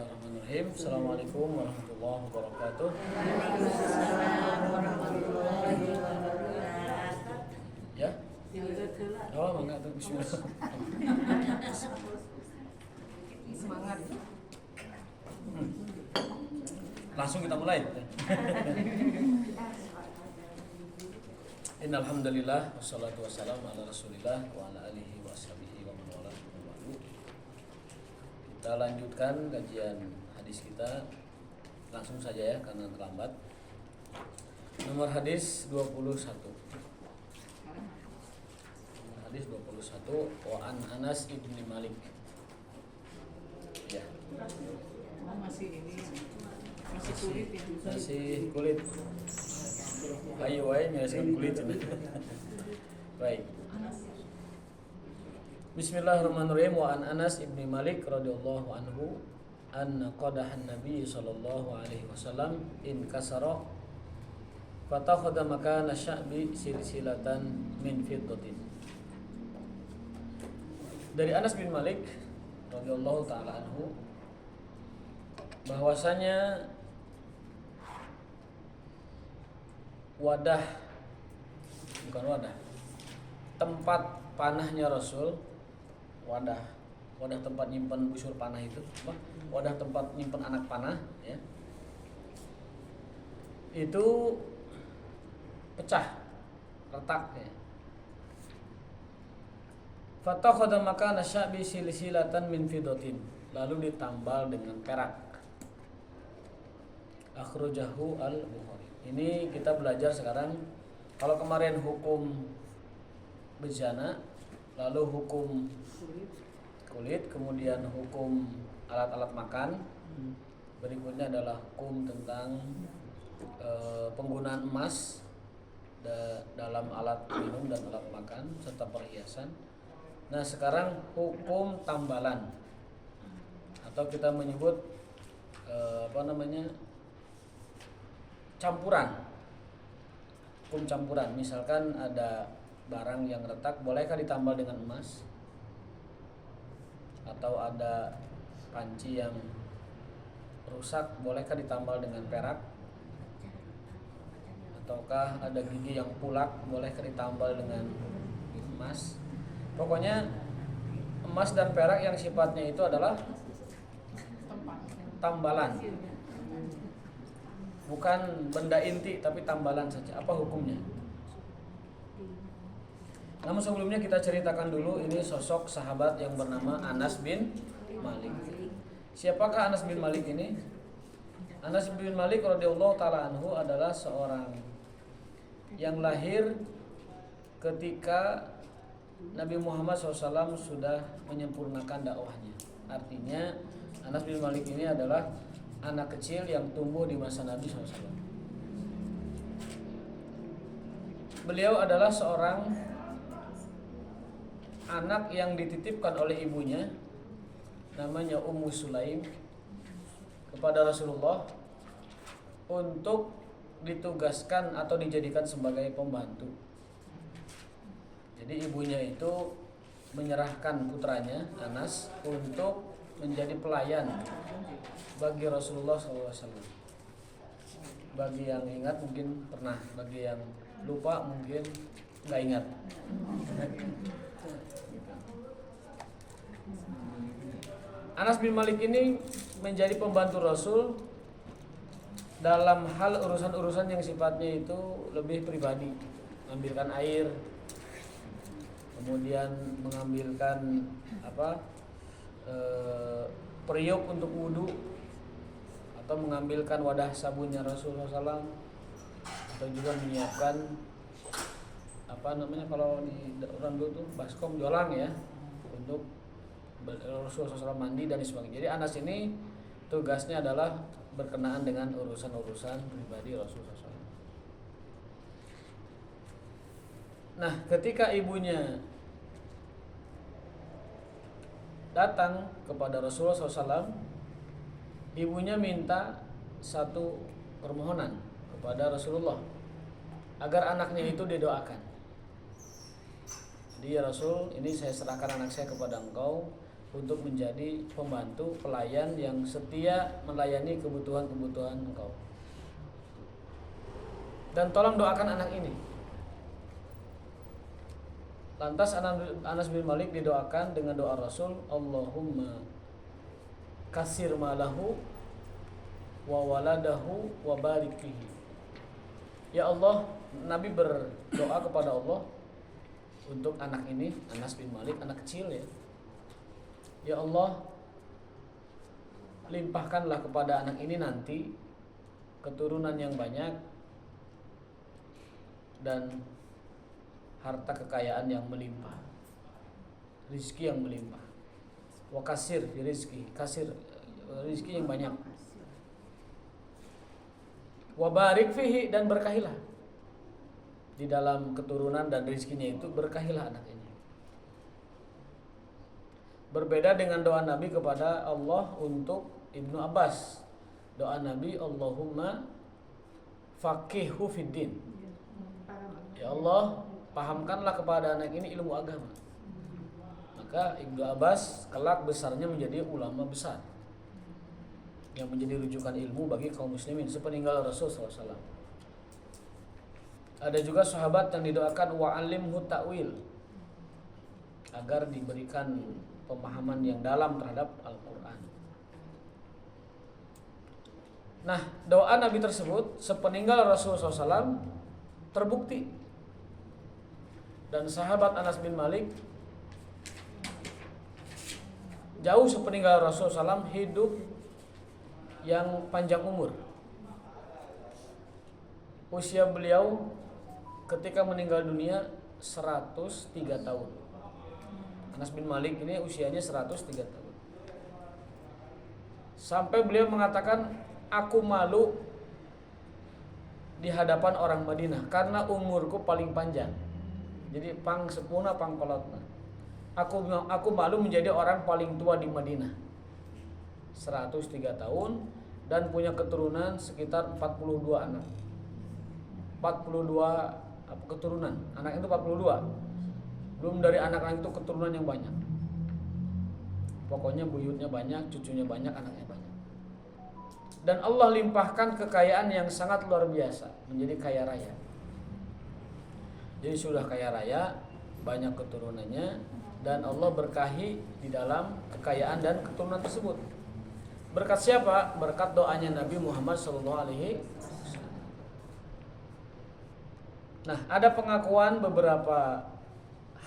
Bismillahirrahmanirrahim. Assalamualaikum warahmatullahi wabarakatuh. Ya. Oh, mangga tuh bismillah. Semangat. Langsung kita mulai. Innal hamdalillah wassalatu wassalamu ala Rasulillah wa ala alihi washabihi wa man wala. Kita lanjutkan kajian hadis kita. Langsung saja ya karena terlambat. Nomor hadis 21. Hadis 21 wa an Anas ibni Malik. Ya. Masih kulit ya. Masih kulit. Ayo wae nyariskan kulit. Baik. Bismillahirrahmanirrahim. Wa an Anas ibni Malik radhiyallahu anhu anna qadahan Nabi sallallahu alaihi wasallam in kasara fatakhadha makana sya'bi silsilatan min fiddatin. Dari Anas bin Malik radhiyallahu taala anhu bahwasanya tempat panahnya Rasul, wadah tempat nyimpen busur panah itu, wadah tempat nyimpen anak panah ya, itu pecah, retak ya. Fatakhadha makana sya'bi silsilatan min fiddatin, lalu ditambal dengan perak. Akhrajahu al-Bukhari. Ini kita belajar sekarang. Kalau kemarin hukum bejana, lalu hukum kulit, kemudian hukum alat-alat makan. Berikutnya adalah hukum tentang penggunaan emas dalam alat minum dan alat makan serta perhiasan. Nah, sekarang hukum tambalan atau kita menyebut campuran. Hukum campuran, misalkan ada barang yang retak, bolehkah ditambal dengan emas? Atau ada panci yang rusak, bolehkah ditambal dengan perak? Ataukah ada gigi yang pulak, bolehkah ditambal dengan emas? Pokoknya emas dan perak yang sifatnya itu adalah tambalan, bukan benda inti tapi tambalan saja. Apa hukumnya? Namun sebelumnya kita ceritakan dulu ini sosok sahabat yang bernama Anas bin Malik. Siapakah Anas bin Malik ini? Anas bin Malik radhiyallahu taala anhu adalah seorang yang lahir ketika Nabi Muhammad SAW sudah menyempurnakan dakwahnya. Artinya Anas bin Malik ini adalah anak kecil yang tumbuh di masa Nabi SAW. Beliau adalah seorang anak yang dititipkan oleh ibunya, namanya Ummu Sulaim, kepada Rasulullah untuk ditugaskan atau dijadikan sebagai pembantu. Jadi ibunya itu menyerahkan putranya Anas untuk menjadi pelayan bagi Rasulullah SAW. Bagi yang ingat mungkin pernah, bagi yang lupa mungkin nggak ingat. Anas bin Malik ini menjadi pembantu Rasul dalam hal urusan-urusan yang sifatnya itu lebih pribadi, mengambilkan air, kemudian mengambilkan periuk untuk wudu, atau mengambilkan wadah sabunnya Rasulullah SAW, atau juga menyiapkan kalau di orang dulu tuh baskom jolang ya, untuk Rasulullah SAW mandi dan sebagainya. Jadi Anas ini tugasnya adalah berkenaan dengan urusan-urusan pribadi Rasulullah SAW. Nah, ketika ibunya datang kepada Rasulullah SAW, ibunya minta satu permohonan kepada Rasulullah agar anaknya itu didoakan. Jadi ya Rasul, ini saya serahkan anak saya kepada engkau, untuk menjadi pembantu pelayan yang setia melayani kebutuhan-kebutuhan engkau. Dan tolong doakan anak ini. Lantas Anas bin Malik didoakan dengan doa Rasul, Allahumma kasir malahu wa waladahu wa barik fihi. Ya Allah, Nabi berdoa kepada Allah untuk anak ini, Anas bin Malik, anak kecil ya. Ya Allah, limpahkanlah kepada anak ini nanti keturunan yang banyak dan harta kekayaan yang melimpah, rizki yang melimpah. Wa kasir rizki, kasir rizki yang banyak. Wa barik fihi, dan berkahilah di dalam keturunan dan rizkinya itu, berkahilah anak ini. Berbeda dengan doa Nabi kepada Allah untuk Ibnu Abbas. Doa Nabi, Allahumma faqihhu fiddin. Ya Allah, pahamkanlah kepada anak ini ilmu agama. Maka Ibnu Abbas kelak besarnya menjadi ulama besar yang menjadi rujukan ilmu bagi kaum muslimin sepeninggal Rasulullah SAW. Ada juga sahabat yang didoakan wa'alimhu ta'wil, agar diberikan pemahaman yang dalam terhadap Al-Quran. Nah, doa Nabi tersebut sepeninggal Rasulullah SAW terbukti. Dan sahabat Anas bin Malik jauh sepeninggal Rasulullah SAW hidup yang panjang umur. Usia beliau ketika meninggal dunia 103 tahun. Anas bin Malik ini usianya 103 tahun. Sampai beliau mengatakan, aku malu di hadapan orang Madinah karena umurku paling panjang. Jadi pang sepuna pang kolotna. Aku malu menjadi orang paling tua di Madinah. 103 tahun dan punya keturunan sekitar 42 anak. 42 keturunan. Anak itu 42. Belum dari anak-anak itu keturunan yang banyak. Pokoknya buyutnya banyak, cucunya banyak, anaknya banyak. Dan Allah limpahkan kekayaan yang sangat luar biasa, menjadi kaya raya. Jadi sudah kaya raya, banyak keturunannya, dan Allah berkahi di dalam kekayaan dan keturunan tersebut. Berkat siapa? Berkat doanya Nabi Muhammad SAW. Nah, ada pengakuan beberapa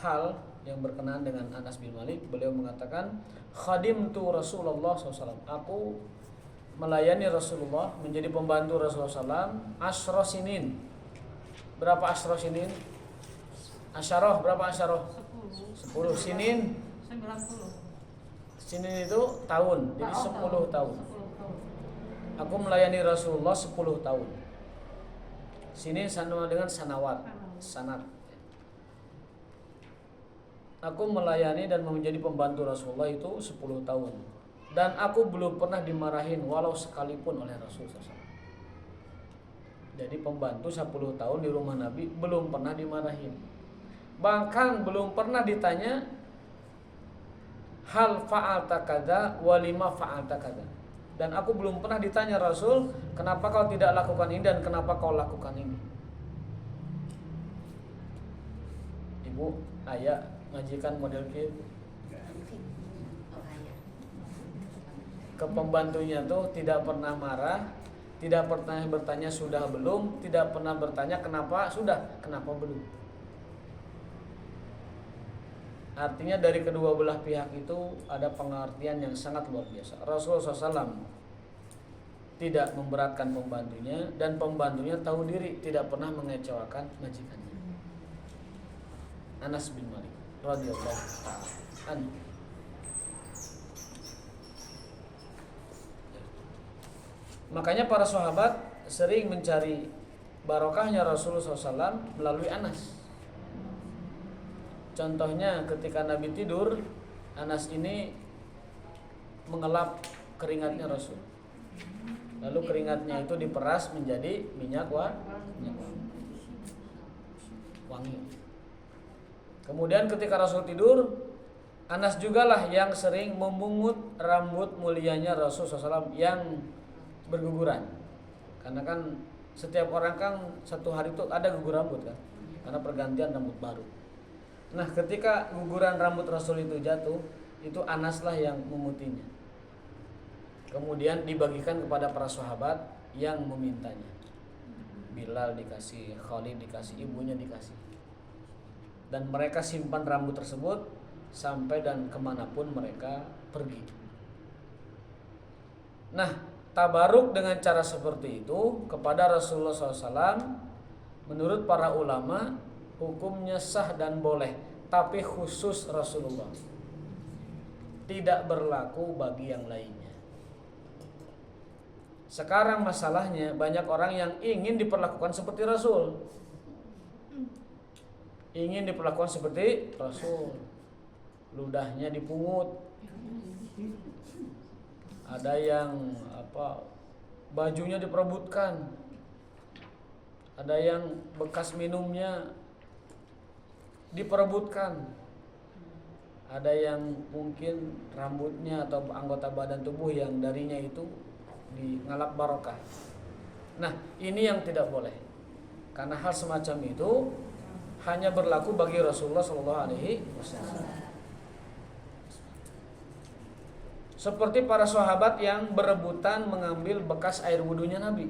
hal yang berkenaan dengan Anas bin Malik. Beliau mengatakan, khadimtu Rasulullah SAW. Aku melayani Rasulullah, menjadi pembantu Rasulullah SAW. Asyra sinin. Berapa asyra sinin? Asyarah, berapa asyarah? 10 sinin. 90. Sinin itu tahun, jadi 10 tahun. Aku melayani Rasulullah 10 tahun. Sinin sama dengan sanawat, sanat. Aku melayani dan menjadi pembantu Rasulullah itu 10 tahun. Dan aku belum pernah dimarahin walau sekalipun oleh Rasulullah SAW. Jadi pembantu 10 tahun di rumah Nabi belum pernah dimarahin. Bahkan belum pernah ditanya, hal fa'alta kadza wa lima fa'alta kadza. Dan aku belum pernah ditanya Rasul, kenapa kau tidak lakukan ini dan kenapa kau lakukan ini. Ibu, ayah ngajikan model gitu ke pembantunya tuh tidak pernah marah, tidak pernah bertanya sudah belum, tidak pernah bertanya kenapa sudah, kenapa belum. Artinya dari kedua belah pihak itu ada pengertian yang sangat luar biasa. Rasulullah SAW tidak memberatkan pembantunya, dan pembantunya tahu diri, tidak pernah mengecewakan majikannya. Anas bin Malik radhiyallahu anhu. Makanya para sahabat sering mencari barokahnya Rasulullah SAW melalui Anas. Contohnya ketika Nabi tidur, Anas ini mengelap keringatnya Rasul. Lalu keringatnya itu diperas menjadi minyak wangi. Kemudian ketika Rasul tidur, Anas jugalah yang sering memungut rambut mulianya Rasulullah SAW yang berguguran. Karena kan setiap orang kan satu hari itu ada gugur rambut kan, karena pergantian rambut baru. Nah ketika guguran rambut Rasul itu jatuh, itu Anaslah yang memutinya. Kemudian dibagikan kepada para sahabat yang memintanya. Bilal dikasih, Khalid dikasih, ibunya dikasih. Dan mereka simpan rambut tersebut sampai dan kemanapun mereka pergi. Nah, tabaruk dengan cara seperti itu kepada Rasulullah SAW, menurut para ulama hukumnya sah dan boleh, tapi khusus Rasulullah, tidak berlaku bagi yang lainnya. Sekarang masalahnya banyak orang yang ingin diperlakukan seperti Rasul, ingin diperlakukan seperti Rasul, ludahnya dipungut, ada yang bajunya diperebutkan, ada yang bekas minumnya diperebutkan, ada yang mungkin rambutnya atau anggota badan tubuh yang darinya itu di ngalap barokah. Nah, ini yang tidak boleh. Karena hal semacam itu hanya berlaku bagi Rasulullah SAW. Seperti para sahabat yang berebutan mengambil bekas air wudunya Nabi.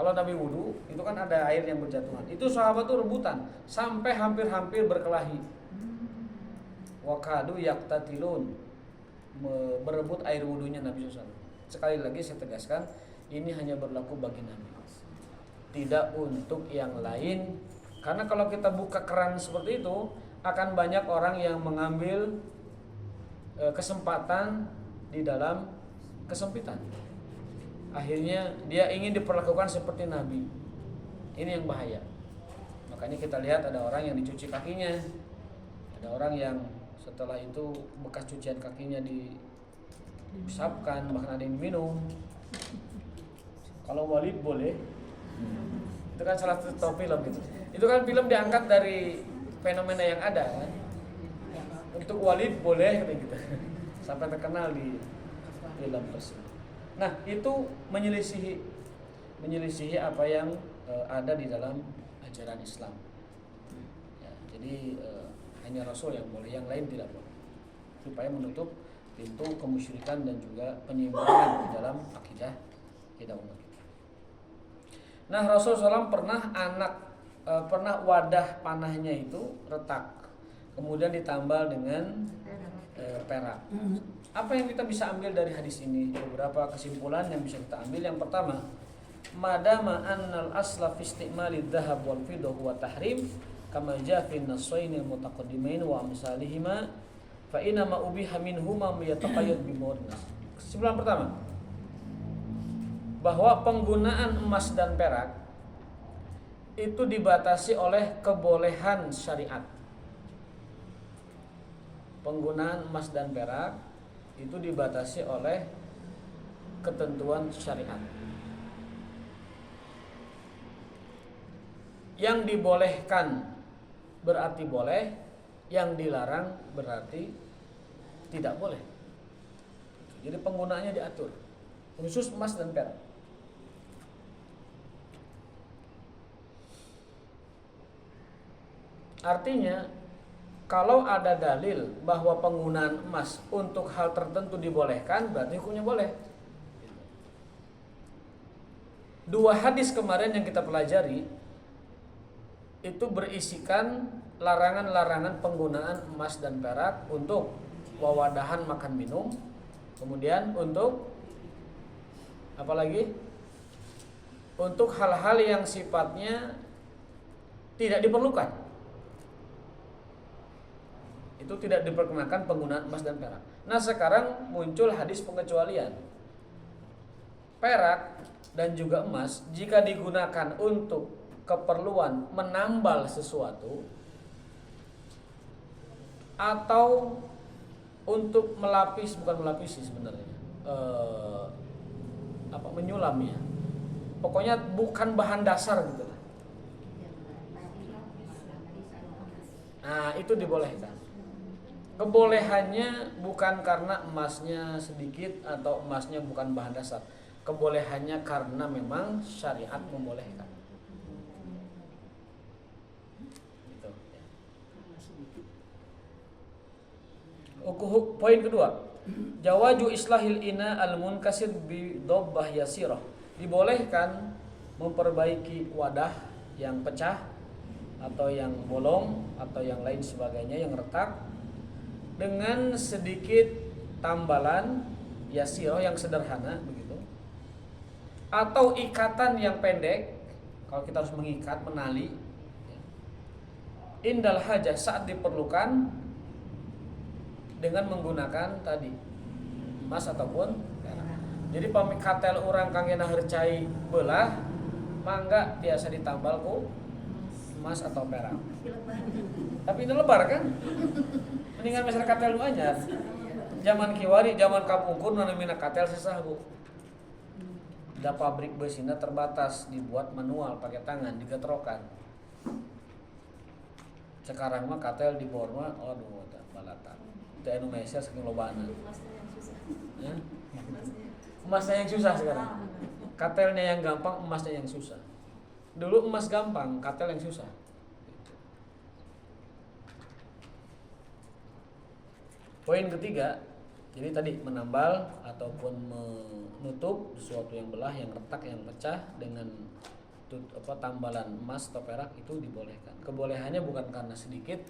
Kalau Nabi wudu, itu kan ada air yang berjatuhan. Itu sahabat tuh rebutan sampai hampir-hampir berkelahi. Wakadu yaktatilun, berebut air wudunya Nabi SAW. Sekali lagi saya tegaskan, ini hanya berlaku bagi Nabi, tidak untuk yang lain. Karena kalau kita buka keran seperti itu, akan banyak orang yang mengambil kesempatan di dalam kesempitan. Akhirnya dia ingin diperlakukan seperti Nabi. Ini yang bahaya. Makanya kita lihat ada orang yang dicuci kakinya, ada orang yang setelah itu bekas cucian kakinya diusapkan, bahkan ada yang minum. Kalau Walid boleh, itu kan salah satu film gitu. Itu kan film diangkat dari fenomena yang ada kan. Untuk Walid boleh gitu, sampai terkenal di film tersebut. Nah itu menyelisihi apa yang ada di dalam ajaran Islam. Ya, jadi hanya Rasul yang boleh, yang lain tidak boleh, supaya menutup pintu kemusyrikan dan juga penyimpangan di dalam akidah kita umat. Nah Rasulullah SAW pernah wadah panahnya itu retak, kemudian ditambal dengan perak. Apa yang kita bisa ambil dari hadis ini? Beberapa kesimpulan yang bisa kita ambil. Yang pertama, madama annal asla fi isti'malid dhahab wal fiddah wa tahrim kama jaa fi an-nassaini al-mutaqaddimain wa amsalihima fa inna ma ubiha minhuma yataqayyad bi mawdnas. Kesimpulan pertama, bahwa penggunaan emas dan perak itu dibatasi oleh kebolehan syariat. Penggunaan emas dan perak itu dibatasi oleh ketentuan syariat. Yang dibolehkan berarti boleh, yang dilarang berarti tidak boleh. Jadi penggunaannya diatur, khusus emas dan perak. Artinya kalau ada dalil bahwa penggunaan emas untuk hal tertentu dibolehkan, berarti hukumnya boleh. Dua hadis kemarin yang kita pelajari itu berisikan larangan-larangan penggunaan emas dan perak untuk wawadahan makan minum, kemudian untuk apa lagi? Untuk hal-hal yang sifatnya tidak diperlukan. Itu tidak diperkenakan penggunaan emas dan perak. Nah sekarang muncul hadis pengecualian. Perak dan juga emas jika digunakan untuk keperluan menambal sesuatu atau untuk melapis, bukan melapisi sebenarnya, menyulam ya. Pokoknya bukan bahan dasar gitu lah. Nah itu dibolehkan. Kebolehannya bukan karena emasnya sedikit atau emasnya bukan bahan dasar. Kebolehannya karena memang syariat membolehkan. Gitu, ya. Poin kedua, jawaju islahil ina al-munkasir bi dhabbah yasirah. Dibolehkan memperbaiki wadah yang pecah atau yang bolong atau yang lain sebagainya yang retak dengan sedikit tambalan yasirah yang sederhana begitu. Atau ikatan yang pendek, kalau kita harus mengikat, menali indal hajah saat diperlukan dengan menggunakan tadi emas ataupun perak. Jadi pamikatel orang kangena hercai belah mangga biasa ditambal ku emas atau perak. Tapi ini lebar kan? Mendingan masyarakat lu aja. Zaman kiwari, zaman kapungkur nu namina katel susah bu. Da pabrik besina terbatas, dibuat manual pakai tangan, digetrokan. Sekarang mah katel di bor mah aduh balatan. Itu Indonesia saking lobana. Ya? Emasnya yang susah sekarang. Katelnya yang gampang, emasnya yang susah. Dulu emas gampang, katel yang susah. Poin ketiga, jadi tadi menambal ataupun menutup sesuatu yang belah, yang retak, yang pecah dengan tambalan emas atau perak itu dibolehkan. Kebolehannya bukan karena sedikit,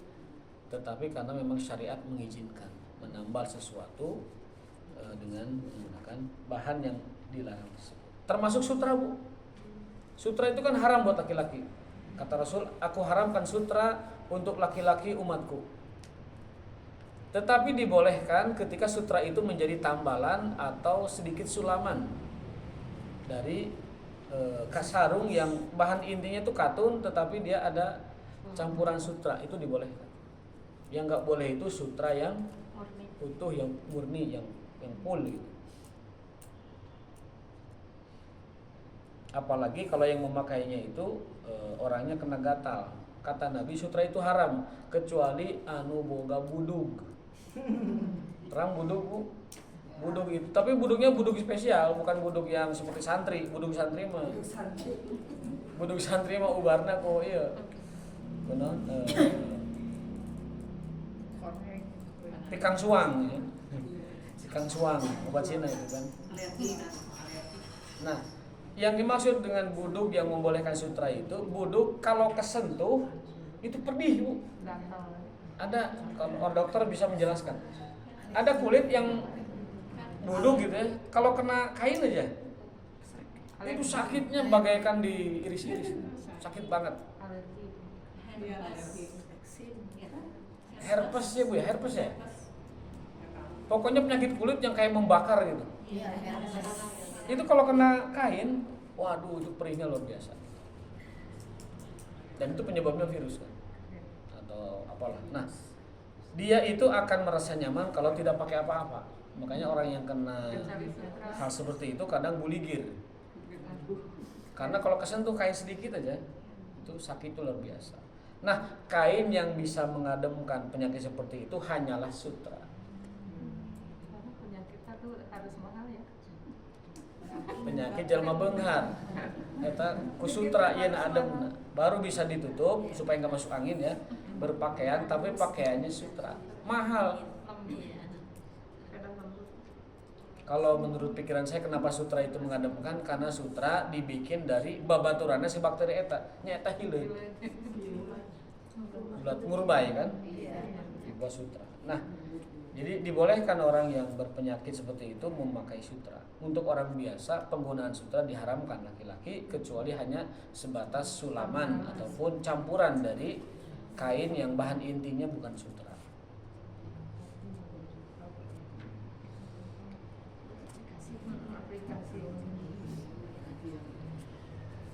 tetapi karena memang syariat mengizinkan menambal sesuatu dengan menggunakan bahan yang dilarang tersebut. Termasuk sutra bu. Sutra itu kan haram buat laki-laki. Kata Rasul, aku haramkan sutra untuk laki-laki umatku. Tetapi dibolehkan ketika sutra itu menjadi tambalan atau sedikit sulaman dari sarung yang bahan intinya itu katun, tetapi dia ada campuran sutra, itu dibolehkan. Yang nggak boleh itu sutra yang utuh, yang murni, yang full gitu. Apalagi kalau yang memakainya itu orangnya kena gatal. Kata Nabi, sutra itu haram kecuali anu boga budug. Terang budug bu. Budug itu, tapi budugnya budug spesial, bukan budug yang seperti santri. Budug santri mah ubarna kok iya. Benar. Tikang suang ya. Tikang suang, obat Cina itu kan. Nah, yang dimaksud dengan budug yang membolehkan sutra itu, budug kalau kesentuh itu pedih bu. Ada, kalau dokter bisa menjelaskan. Ada kulit yang budug gitu ya, kalau kena kain aja itu sakitnya bagaikan diiris-iris, sakit banget. Herpes ya bu ya, herpes ya. Pokoknya penyakit kulit yang kayak membakar gitu. Itu kalau kena kain, waduh itu perihnya luar biasa. Dan itu penyebabnya virus kan, atau apalah. Nah, dia itu akan merasa nyaman kalau tidak pakai apa-apa. Makanya orang yang kena hal seperti itu kadang buligir. Karena kalau kesentuh kain sedikit aja, itu sakit itu luar biasa. Nah, kain yang bisa mengademkan penyakit seperti itu hanyalah sutra. Penyakit jalma beunghar eta ku sutra yeuna adem baru bisa ditutup supaya enggak masuk angin ya, berpakaian tapi pakaiannya sutra. Mahal. Kalau menurut pikiran saya kenapa sutra itu mengademkan, karena sutra dibikin dari babaturanna si bakteri eta nya eta hileud. Bulat ngurbay kan? Dibuat sutra. Nah, jadi dibolehkan orang yang berpenyakit seperti itu memakai sutra. Untuk orang biasa penggunaan sutra diharamkan laki-laki kecuali hanya sebatas sulaman ataupun campuran dari kain yang bahan intinya bukan sutra.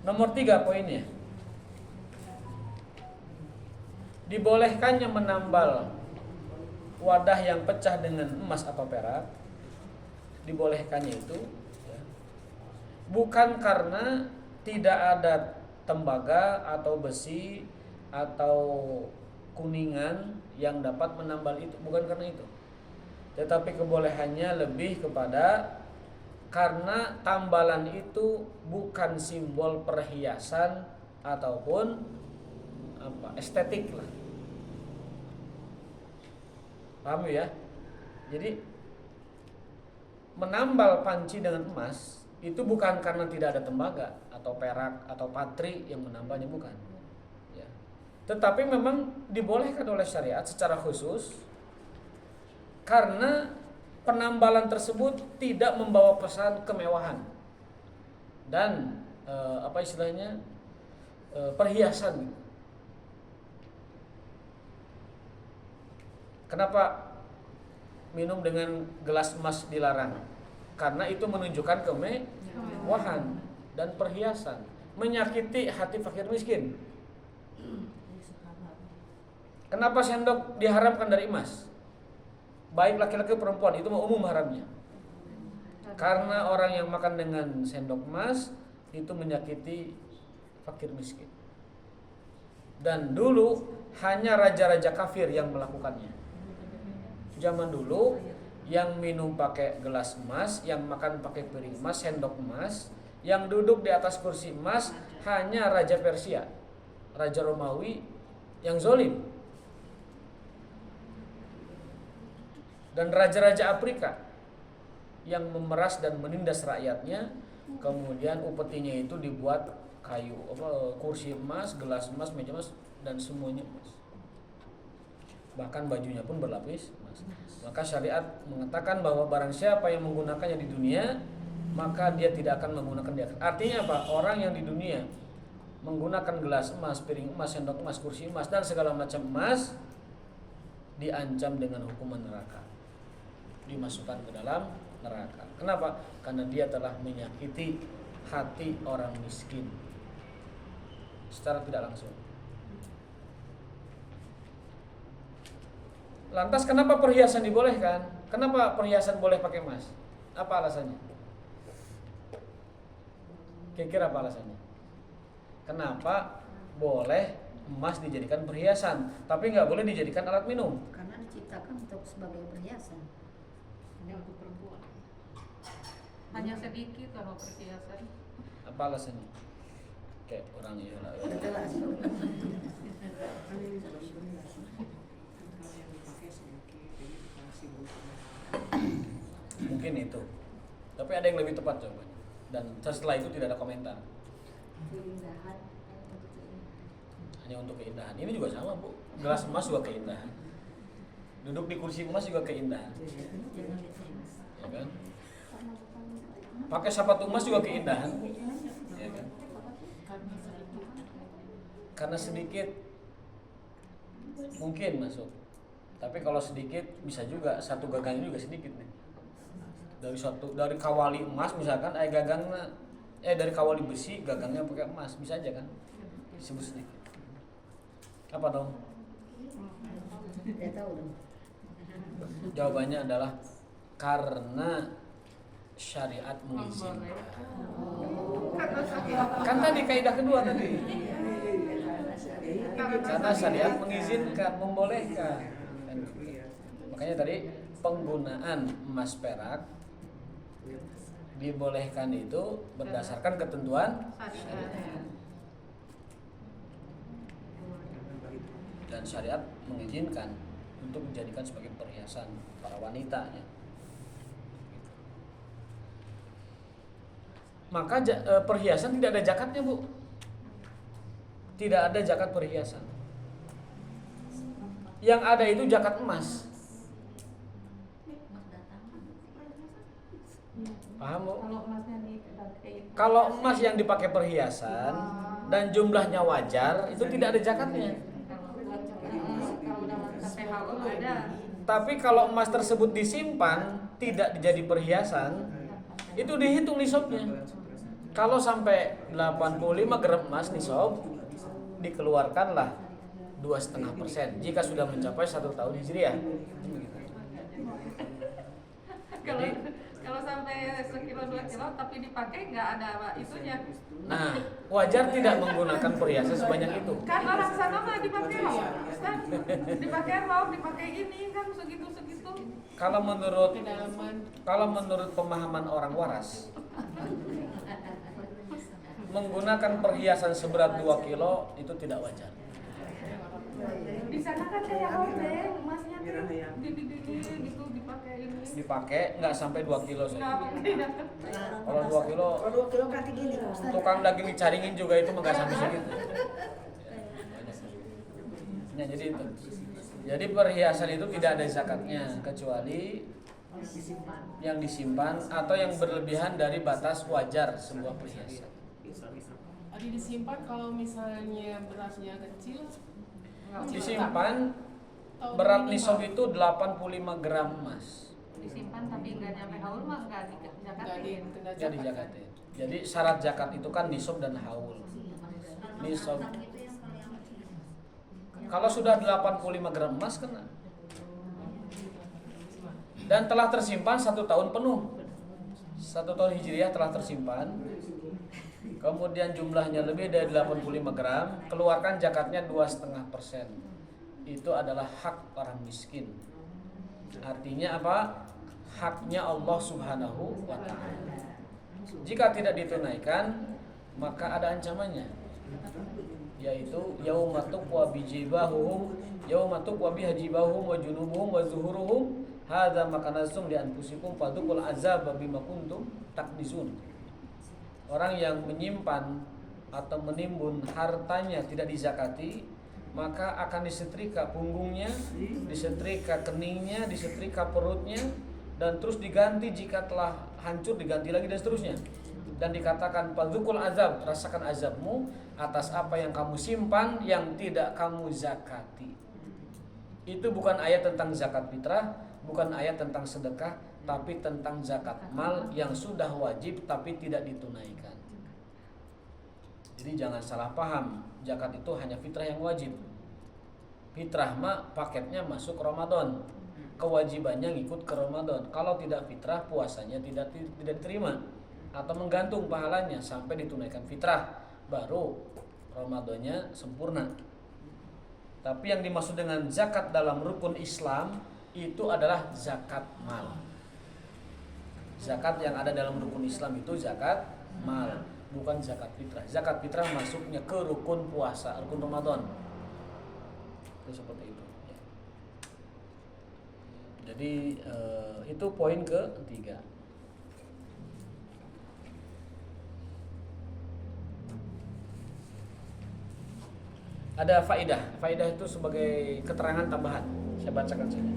Nomor 3 poinnya. Dibolehkannya menambal wadah yang pecah dengan emas atau perak. Dibolehkannya itu ya, bukan karena tidak ada tembaga atau besi atau kuningan yang dapat menambal itu, bukan karena itu. Tetapi kebolehannya lebih kepada karena tambalan itu bukan simbol perhiasan ataupun estetik lah. Paham ya? Jadi menambal panci dengan emas itu bukan karena tidak ada tembaga atau perak atau patri yang menambalnya, bukan. Ya. Tetapi memang dibolehkan oleh syariat secara khusus karena penambalan tersebut tidak membawa pesan kemewahan dan perhiasan. Kenapa minum dengan gelas emas dilarang? Karena itu menunjukkan kemewahan dan perhiasan, menyakiti hati fakir miskin. Kenapa sendok diharamkan dari emas? Baik laki-laki perempuan, itu umum haramnya. Karena orang yang makan dengan sendok emas itu menyakiti fakir miskin. Dan dulu hanya raja-raja kafir yang melakukannya. Zaman dulu yang minum pakai gelas emas, yang makan pakai piring emas, sendok emas, yang duduk di atas kursi emas hanya raja Persia, raja Romawi yang zalim. Dan raja-raja Afrika yang memeras dan menindas rakyatnya, kemudian upetinya itu dibuat kayu, kursi emas, gelas emas, meja emas, dan semuanya emas. Bahkan bajunya pun berlapis emas. Maka syariat mengatakan bahwa barang siapa yang menggunakannya di dunia, maka dia tidak akan menggunakan di akhirat. Artinya apa? Orang yang di dunia menggunakan gelas emas, piring emas, sendok emas, kursi emas, dan segala macam emas, diancam dengan hukuman neraka, dimasukkan ke dalam neraka. Kenapa? Karena dia telah menyakiti hati orang miskin secara tidak langsung. Lantas kenapa perhiasan dibolehkan? Kenapa perhiasan boleh pakai emas? Apa alasannya? Kira-kira apa alasannya? Kenapa boleh emas dijadikan perhiasan, tapi nggak boleh dijadikan alat minum? Karena diciptakan untuk sebagai perhiasan. Hanya untuk perempuan. Hanya sedikit kalau perhiasan. Apa alasannya? Kayak orang ya. Udah jelas. Mungkin itu. Tapi ada yang lebih tepat coba. Dan setelah itu tidak ada komentar. Hanya untuk keindahan. Ini juga sama, Bu. Gelas emas juga keindahan. Duduk di kursi emas juga keindahan. Ya kan? Pakai sepatu emas juga keindahan. Ya kan? Karena sedikit mungkin masuk. Tapi kalau sedikit bisa juga satu gagangnya juga sedikit nih. Dari kawali emas misalkan dari kawali besi gagangnya pakai emas, bisa aja kan? Disebut sedikit. Apa dong? Tidak tahu dong. Jawabannya adalah karena syariat mengizinkan. Kan tadi kaidah kedua tadi. Karena syariat mengizinkan, membolehkan. Makanya tadi penggunaan emas perak dibolehkan itu berdasarkan ketentuan syariat. Dan syariat mengizinkan untuk dijadikan sebagai perhiasan para wanita ya. Maka perhiasan tidak ada zakatnya, Bu. Tidak ada zakat perhiasan. Yang ada itu zakat emas. Paham, Bu? Kalau emas yang dipakai perhiasan dan jumlahnya wajar, itu tidak ada zakatnya. Tapi kalau emas tersebut disimpan tidak jadi perhiasan, itu dihitung nisabnya. Kalau sampai 85 gram emas nisab, dikeluarkanlah 2,5% jika sudah mencapai 1 tahun hijriah. Jadi Kalau sampai sekilo 2 kilo tapi dipakai nggak ada itunya. Nah, wajar tidak menggunakan perhiasan sebanyak itu. Kan orang sana mah dipakai rok, kan? Dipakai rok, dipakai ini kan segitu-segitu. Kalau menurut pemahaman orang waras, menggunakan perhiasan seberat 2 kilo itu tidak wajar. Di sana kan kayak hordeng, emasnya tuh gini-gini gitu dipakai ini. Dipakai nggak sampai 2 kilo Nggak saja. pakai. Kalau 2 kilo, Kalau 2 kilo berarti gini Ustaz. tukang daging dicaringin juga itu nggak sampai segitu. Nah, jadi perhiasan itu tidak ada zakatnya kecuali yang disimpan atau yang berlebihan dari batas wajar sebuah perhiasan. Ada disimpan kalau misalnya berasnya kecil. Disimpan berat nisab itu 85 gram emas. Disimpan tapi nggak nyampe haul mah nggak dijakatin. Nggak dijakatin. Jadi syarat zakat itu kan nisab dan haul. Nisab. Kalau sudah 85 gram emas kena. Dan telah tersimpan 1 tahun penuh. 1 tahun hijriah telah tersimpan. Kemudian jumlahnya lebih dari 85 gram, keluarkan zakatnya 2,5%. Itu adalah hak orang miskin. Artinya apa? Haknya Allah Subhanahu wa ta'ala. Jika tidak ditunaikan, maka ada ancamannya, yaitu yauma tuqwa bijibahum, yauma tuqwa bihajibahum wa junubuhum wa zuhuruhum, hadza makanasum li anfusikum fadukul azab bima kuntum taknizun. Orang yang menyimpan atau menimbun hartanya tidak dizakati, maka akan disetrika punggungnya, disetrika keningnya, disetrika perutnya, dan terus diganti jika telah hancur diganti lagi dan seterusnya. Dan dikatakan fadzukul azab, rasakan azabmu atas apa yang kamu simpan yang tidak kamu zakati. Itu bukan ayat tentang zakat fitrah, bukan ayat tentang sedekah, tapi tentang zakat mal yang sudah wajib tapi tidak ditunaikan. Jadi jangan salah paham, zakat itu hanya fitrah yang wajib. Fitrah mah paketnya masuk Ramadan, kewajibannya ngikut ke Ramadan. Kalau tidak fitrah, puasanya tidak diterima atau menggantung pahalanya sampai ditunaikan fitrah, baru Ramadannya sempurna. Tapi yang dimaksud dengan zakat dalam rukun Islam itu adalah zakat mal. Zakat yang ada dalam rukun Islam itu zakat mal, bukan zakat fitrah. Zakat fitrah masuknya ke rukun puasa, rukun Ramadan. Itu seperti itu. Jadi itu poin ketiga. Ada faidah. Faidah itu sebagai keterangan tambahan. Saya bacakan saja.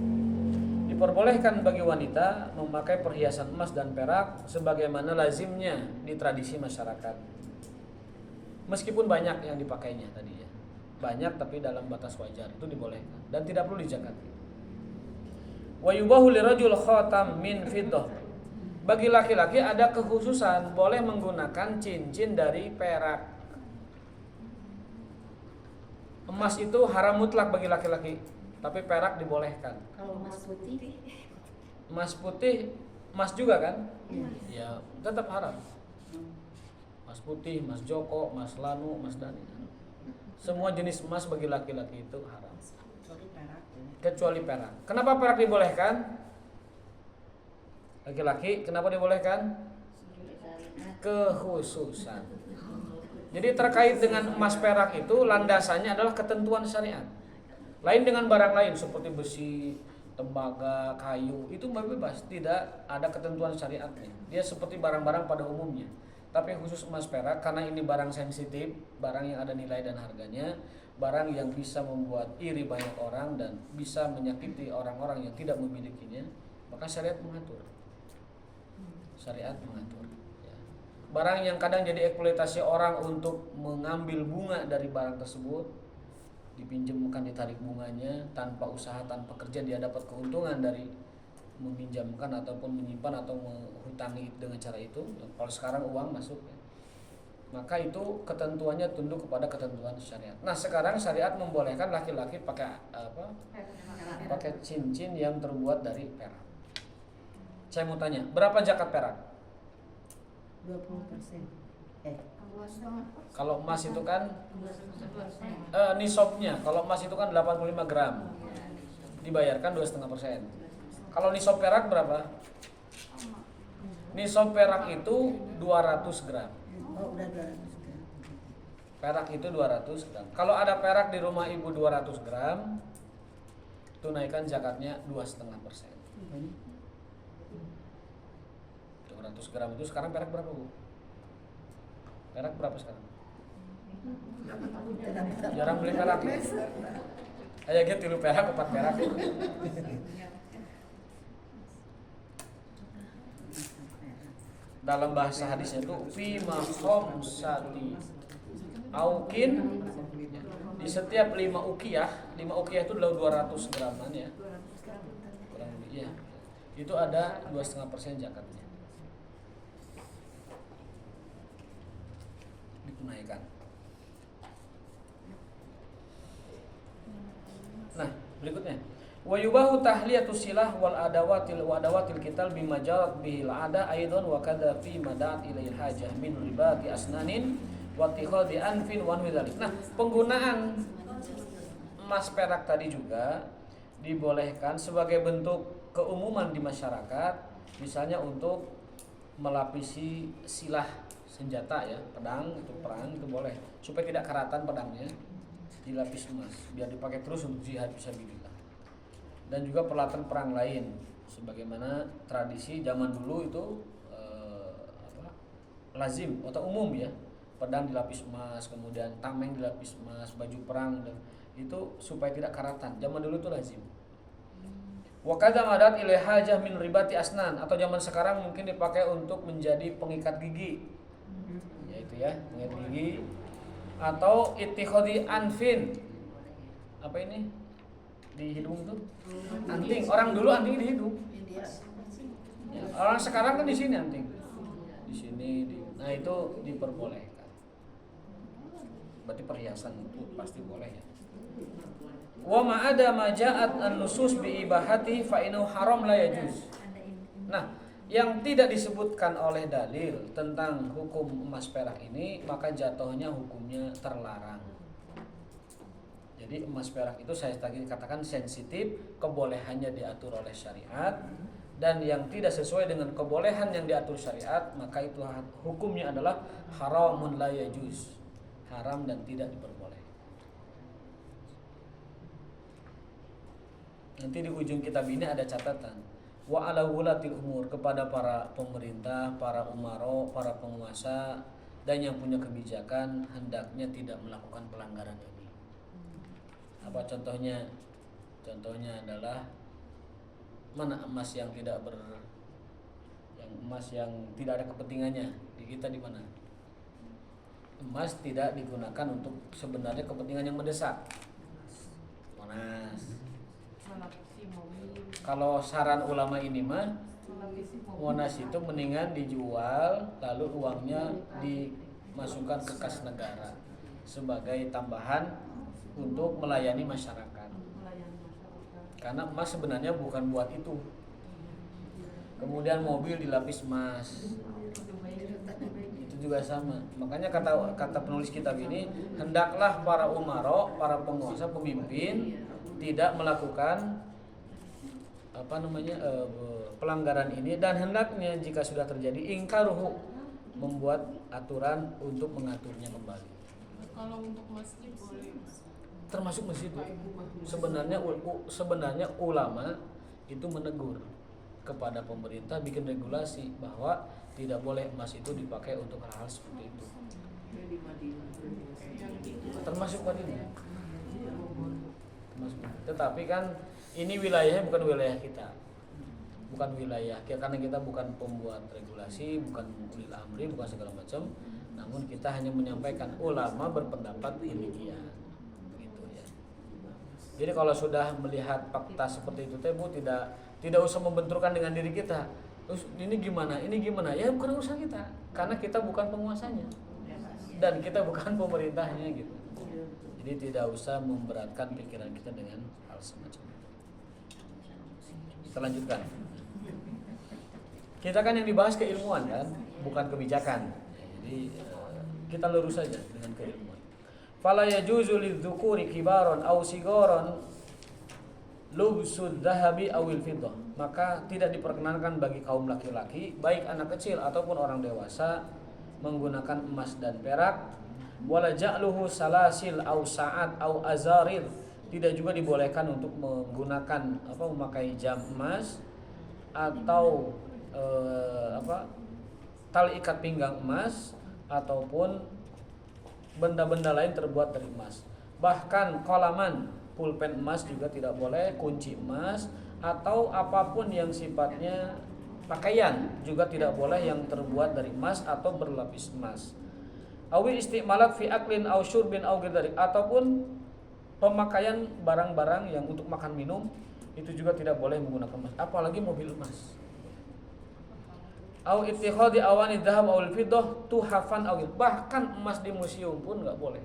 Diperbolehkan bagi wanita memakai perhiasan emas dan perak sebagaimana lazimnya di tradisi masyarakat. Meskipun banyak yang dipakainya tadi ya. Banyak tapi dalam batas wajar, itu dibolehkan dan tidak perlu dizakati. Wa yubahu lirajul khatam min fiddah. Bagi laki-laki ada kekhususan, boleh menggunakan cincin dari perak. Emas itu haram mutlak bagi laki-laki, tapi perak dibolehkan. Kalau emas putih, Emas putih, emas juga kan? Ya, tetap haram. Emas putih, emas joko, emas lanu, emas dani. Semua jenis emas bagi laki-laki itu haram. Kecuali perak. Kenapa perak dibolehkan? Laki-laki, kenapa dibolehkan? Kekhususan. Jadi terkait dengan emas perak itu landasannya adalah ketentuan syariat. Lain dengan barang lain seperti besi, tembaga, kayu, itu bebas, tidak ada ketentuan syariatnya. Dia seperti barang-barang pada umumnya. Tapi khusus emas perak karena ini barang sensitif, barang yang ada nilai dan harganya, barang yang bisa membuat iri banyak orang dan bisa menyakiti orang-orang yang tidak memilikinya, maka syariat mengatur. Syariat mengatur. Barang yang kadang jadi eksploitasi orang untuk mengambil bunga dari barang tersebut, dipinjamkan, ditarik bunganya tanpa usaha, tanpa kerja, dia dapat keuntungan dari meminjamkan ataupun menyimpan atau menghutangi dengan cara itu. Kalau sekarang uang masuk ya, maka itu ketentuannya tunduk kepada ketentuan syariat. Nah sekarang syariat membolehkan laki-laki pakai apa? Pakai cincin yang terbuat dari perak. Saya mau tanya, berapa zakat perak? 20%. Kalau emas itu kan nisabnya, kalau emas itu kan 85 gram, dibayarkan 2,5%. Kalau nisab perak berapa? Nisab perak itu 200 gram. Oh, udah 200 kan. Perak itu 200 gram. Kalau ada perak di rumah ibu 200 gram, tunaikan zakatnya 2,5%. 200 gram itu sekarang perak berapa, Bu? Perak berapa sekarang? Jarang beli perak. Kayak gitu lu perak 4 perak. Dalam bahasa hadisnya itu fi khamsati aukin, di setiap 5 ukiyah itu 200 graman ya. Kurang lebih ya. Itu ada 2,5% zakatnya. Ditunaikan. Nah, berikutnya. Wa yubahu tahliyatus silah wal adawatil qital bima jarat bihil ada aidan wa kadza fi madat ilail hajah min ribati asnanin wa tikhadi anfin wa dzalik. Nah, penggunaan emas perak tadi juga dibolehkan sebagai bentuk keumuman di masyarakat, misalnya untuk melapisi silah senjata ya, pedang itu perang itu boleh, supaya tidak karatan pedangnya dilapis emas biar dipakai terus untuk jihad fisabilillah. Dan juga peralatan perang lain sebagaimana tradisi zaman dulu itu lazim atau umum ya, pedang dilapis emas, kemudian tameng dilapis emas, baju perang, dan itu supaya tidak karatan. Zaman dulu itu lazim. Wa kadza madat ilai hajah min ribati asnan, atau zaman sekarang mungkin dipakai untuk menjadi pengikat gigi. Yaitu ya, pengikat gigi atau ittikhadi anfin. Apa ini? Di hidung tuh anting. Orang dulu anting di hidung ya, orang sekarang kan di sini anting di sini nah itu diperbolehkan, berarti perhiasan itu pasti boleh ya. Wa ma ada maja'at an-nusus bi ibahati fa innahu haram la yajuz. Nah, yang tidak disebutkan oleh dalil tentang hukum emas perak ini maka jatuhnya hukumnya terlarang. Jadi emas perak itu saya tadi katakan sensitif, kebolehannya diatur oleh syariat, dan yang tidak sesuai dengan kebolehan yang diatur syariat maka itu hukumnya adalah haramun la yajuz, haram dan tidak diperbolehkan. Nanti di ujung kitab ini ada catatan wa ala wulatil umur, kepada para pemerintah, para umaro, para penguasa dan yang punya kebijakan hendaknya tidak melakukan pelanggaran ini. Apa contohnya? Contohnya adalah mana emas yang tidak emas yang tidak ada kepentingannya di kita di mana? Emas tidak digunakan untuk sebenarnya kepentingan yang mendesak. Monas. Kalau saran ulama ini mah Monas itu mendingan dijual lalu uangnya dimasukkan ke kas negara sebagai tambahan untuk melayani masyarakat. Karena emas sebenarnya bukan buat itu. Kemudian mobil dilapis emas, itu juga sama. Makanya kata penulis kitab ini, hendaklah para umaro, para penguasa, pemimpin tidak melakukan pelanggaran ini, dan hendaknya jika sudah terjadi ingkaruhu, membuat aturan untuk mengaturnya kembali. Kalau untuk masjid boleh. Termasuk masjid. Sebenarnya ulama itu menegur kepada pemerintah bikin regulasi bahwa tidak boleh emas itu dipakai untuk hal-hal seperti itu. Termasuk Madinah. Tetapi kan ini wilayahnya bukan wilayah kita. Bukan wilayah karena kita bukan pembuat regulasi, bukan ulil amri, bukan segala macam. Namun kita hanya menyampaikan ulama berpendapat demikian. Jadi kalau sudah melihat fakta seperti itu Bu, tidak usah membenturkan dengan diri kita. Terus ini gimana? Ya bukan urusan kita. Karena kita bukan penguasanya. Dan kita bukan pemerintahnya gitu. Jadi tidak usah memberatkan pikiran kita dengan hal semacam itu. Kita lanjutkan. Kita kan yang dibahas keilmuan kan, bukan kebijakan. Jadi kita lurus saja dengan keilmuan. Fala yajuzu lidzukuri kibaron aw sigaron lubsud dhahabi awil fiddah. Maka tidak diperkenankan bagi kaum laki-laki, baik anak kecil ataupun orang dewasa, menggunakan emas dan perak. Wala ja'luhu salasil aw sa'at aw azarir. Tidak juga dibolehkan untuk menggunakan memakai jam emas atau tali ikat pinggang emas ataupun benda-benda lain terbuat dari emas. Bahkan kolaman, pulpen emas juga tidak boleh, kunci emas atau apapun yang sifatnya pakaian juga tidak boleh yang terbuat dari emas atau berlapis emas. Awi istimalat fi aklin aw syurbin aw ghairik, ataupun pemakaian barang-barang yang untuk makan minum itu juga tidak boleh menggunakan emas, apalagi mobil emas. Au ittikhadi awani dhahab aw al-fiddah tuhafan aw, bahkan emas di museum pun enggak boleh.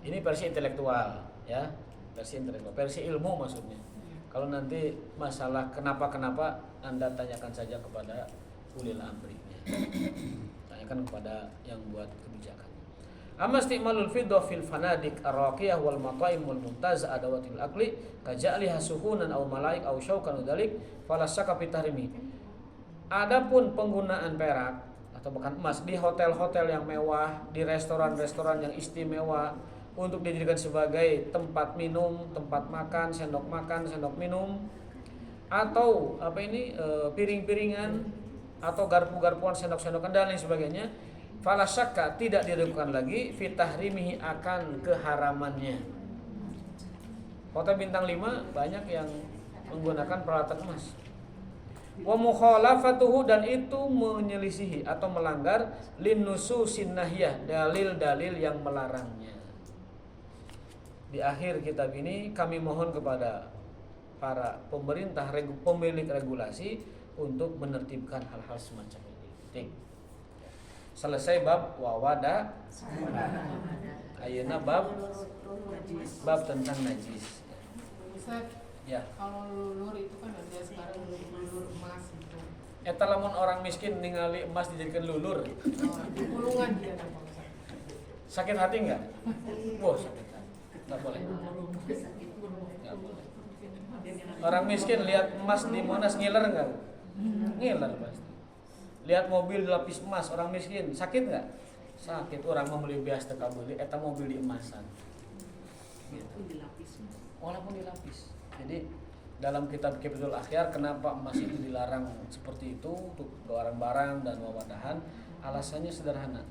Ini versi intelektual ya, versi intelektual, versi ilmu maksudnya. Kalau nanti masalah kenapa Anda tanyakan saja kepada ulil amri. Tanyakan kepada yang buat kebijakan. Amma istimalul fiddah fil fanadik ar-raqiyah wal mata'im wal mumtaz adawatil akli kaja'liha suhunan aw malaik aw syaukan dzalik fala syakka fi tahrimi. Adapun penggunaan perak atau bahkan emas di hotel-hotel yang mewah, di restoran-restoran yang istimewa untuk dijadikan sebagai tempat minum, tempat makan, sendok minum, atau piring-piringan atau garpu-garpuan, sendok-sendokan dan lain sebagainya, fala syakka tidak diragukan lagi fi tahrimihi akan keharamannya. Hotel bintang 5 banyak yang menggunakan peralatan emas. Wa mukhalafatuhu, dan itu menyelisihi atau melanggar linnususin nahyah, dalil-dalil yang melarangnya. Di akhir kitab ini kami mohon kepada para pemerintah, pemilik regulasi untuk menertibkan hal-hal semacam ini. Selesai bab wawada. Ayeuna bab tentang najis. Ustaz, Ya. kalau lulur itu kan ada sekarang lulur emas gitu. Eta lamun orang miskin ningali emas dijadikan lulur. Gulungan dia ada Ustaz. Sakit hati enggak? Wah, sakit hati. Enggak boleh. Enggak boleh. Orang miskin lihat emas di Monas ngiler enggak? Ngiler pasti. Lihat mobil dilapis emas, orang miskin sakit nggak? Sakit. Orang mau beli bias teka beli, eta mobil di emasan. Gitu. Walaupun dilapis. Jadi dalam kitab Kifatul Akhyar, kenapa emas itu dilarang seperti itu untuk barang-barang dan wawadahan? Alasannya sederhana.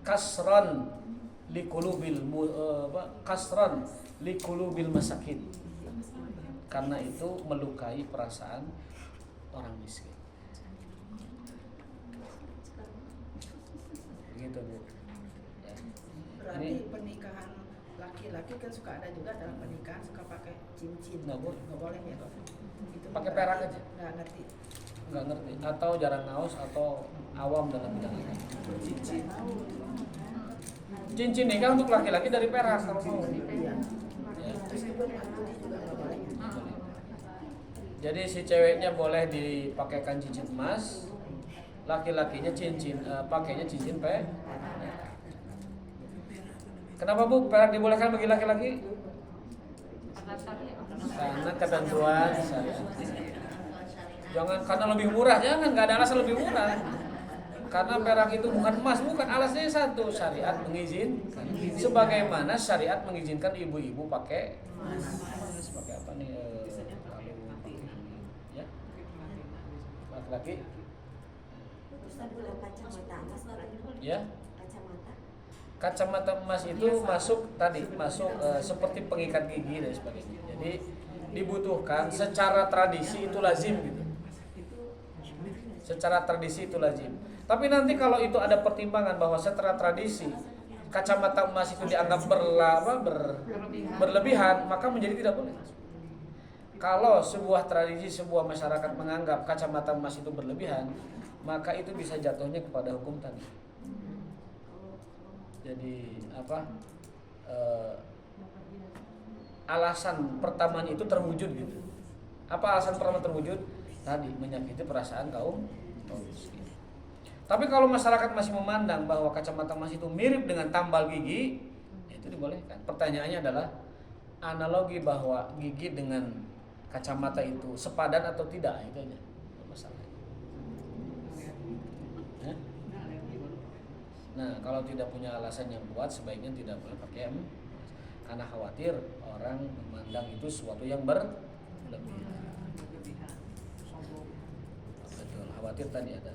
Kasron likulubil masakin. Karena itu melukai perasaan orang miskin. Begitu Bu. Ya. Berarti Ini pernikahan laki-laki kan suka ada juga dalam pernikahan suka pakai cincin. Nggak boleh. Nggak boleh ya. Itu pakai perak aja. nggak ngerti. Nggak ngerti atau jarang ngaos atau awam dalam bidang ini. Cincin nikah untuk laki-laki dari perak kalau mau. Iya. Ya. Meskipun putih juga nggak boleh. Jadi si ceweknya boleh dipakaikan cincin emas, laki-lakinya pakainya cincin perak. Kenapa Bu perak dibolehkan bagi laki-laki? Karena ketentuan syariat. Jangan karena lebih murah, jangan, nggak ada alasan lebih murah. Karena perak itu bukan emas, bukan, alasannya satu, syariat mengizinkan. Sebagaimana syariat mengizinkan ibu-ibu pakai emas. Pakai apa nih? Ya. Laki-laki. Ustaz boleh kacamata emas Ya. kacamata. Kacamata emas itu masuk seperti pengikat gigi dan sebagainya. Jadi dibutuhkan secara tradisi itu lazim gitu. Secara tradisi itu lazim. Tapi nanti kalau itu ada pertimbangan bahwa secara tradisi kacamata emas itu dianggap berlebihan, maka menjadi tidak boleh. Kalau sebuah tradisi, sebuah masyarakat menganggap kacamata emas itu berlebihan, maka itu bisa jatuhnya kepada hukum tadi. Jadi alasan pertamanya itu terwujud gitu. Apa alasan peramal terwujud? Tadi menyakiti perasaan kaum miskin. Tapi kalau masyarakat masih memandang bahwa kacamata emas itu mirip dengan tambal gigi, itu dibolehkan. Pertanyaannya adalah analogi bahwa gigi dengan kacamata itu sepadan atau tidak, itu aja masalah. Ya? Nah, kalau tidak punya alasan yang kuat, sebaiknya tidak boleh pakai emas, karena khawatir orang memandang itu sesuatu yang berlebihan. Betul, khawatir tadi ada.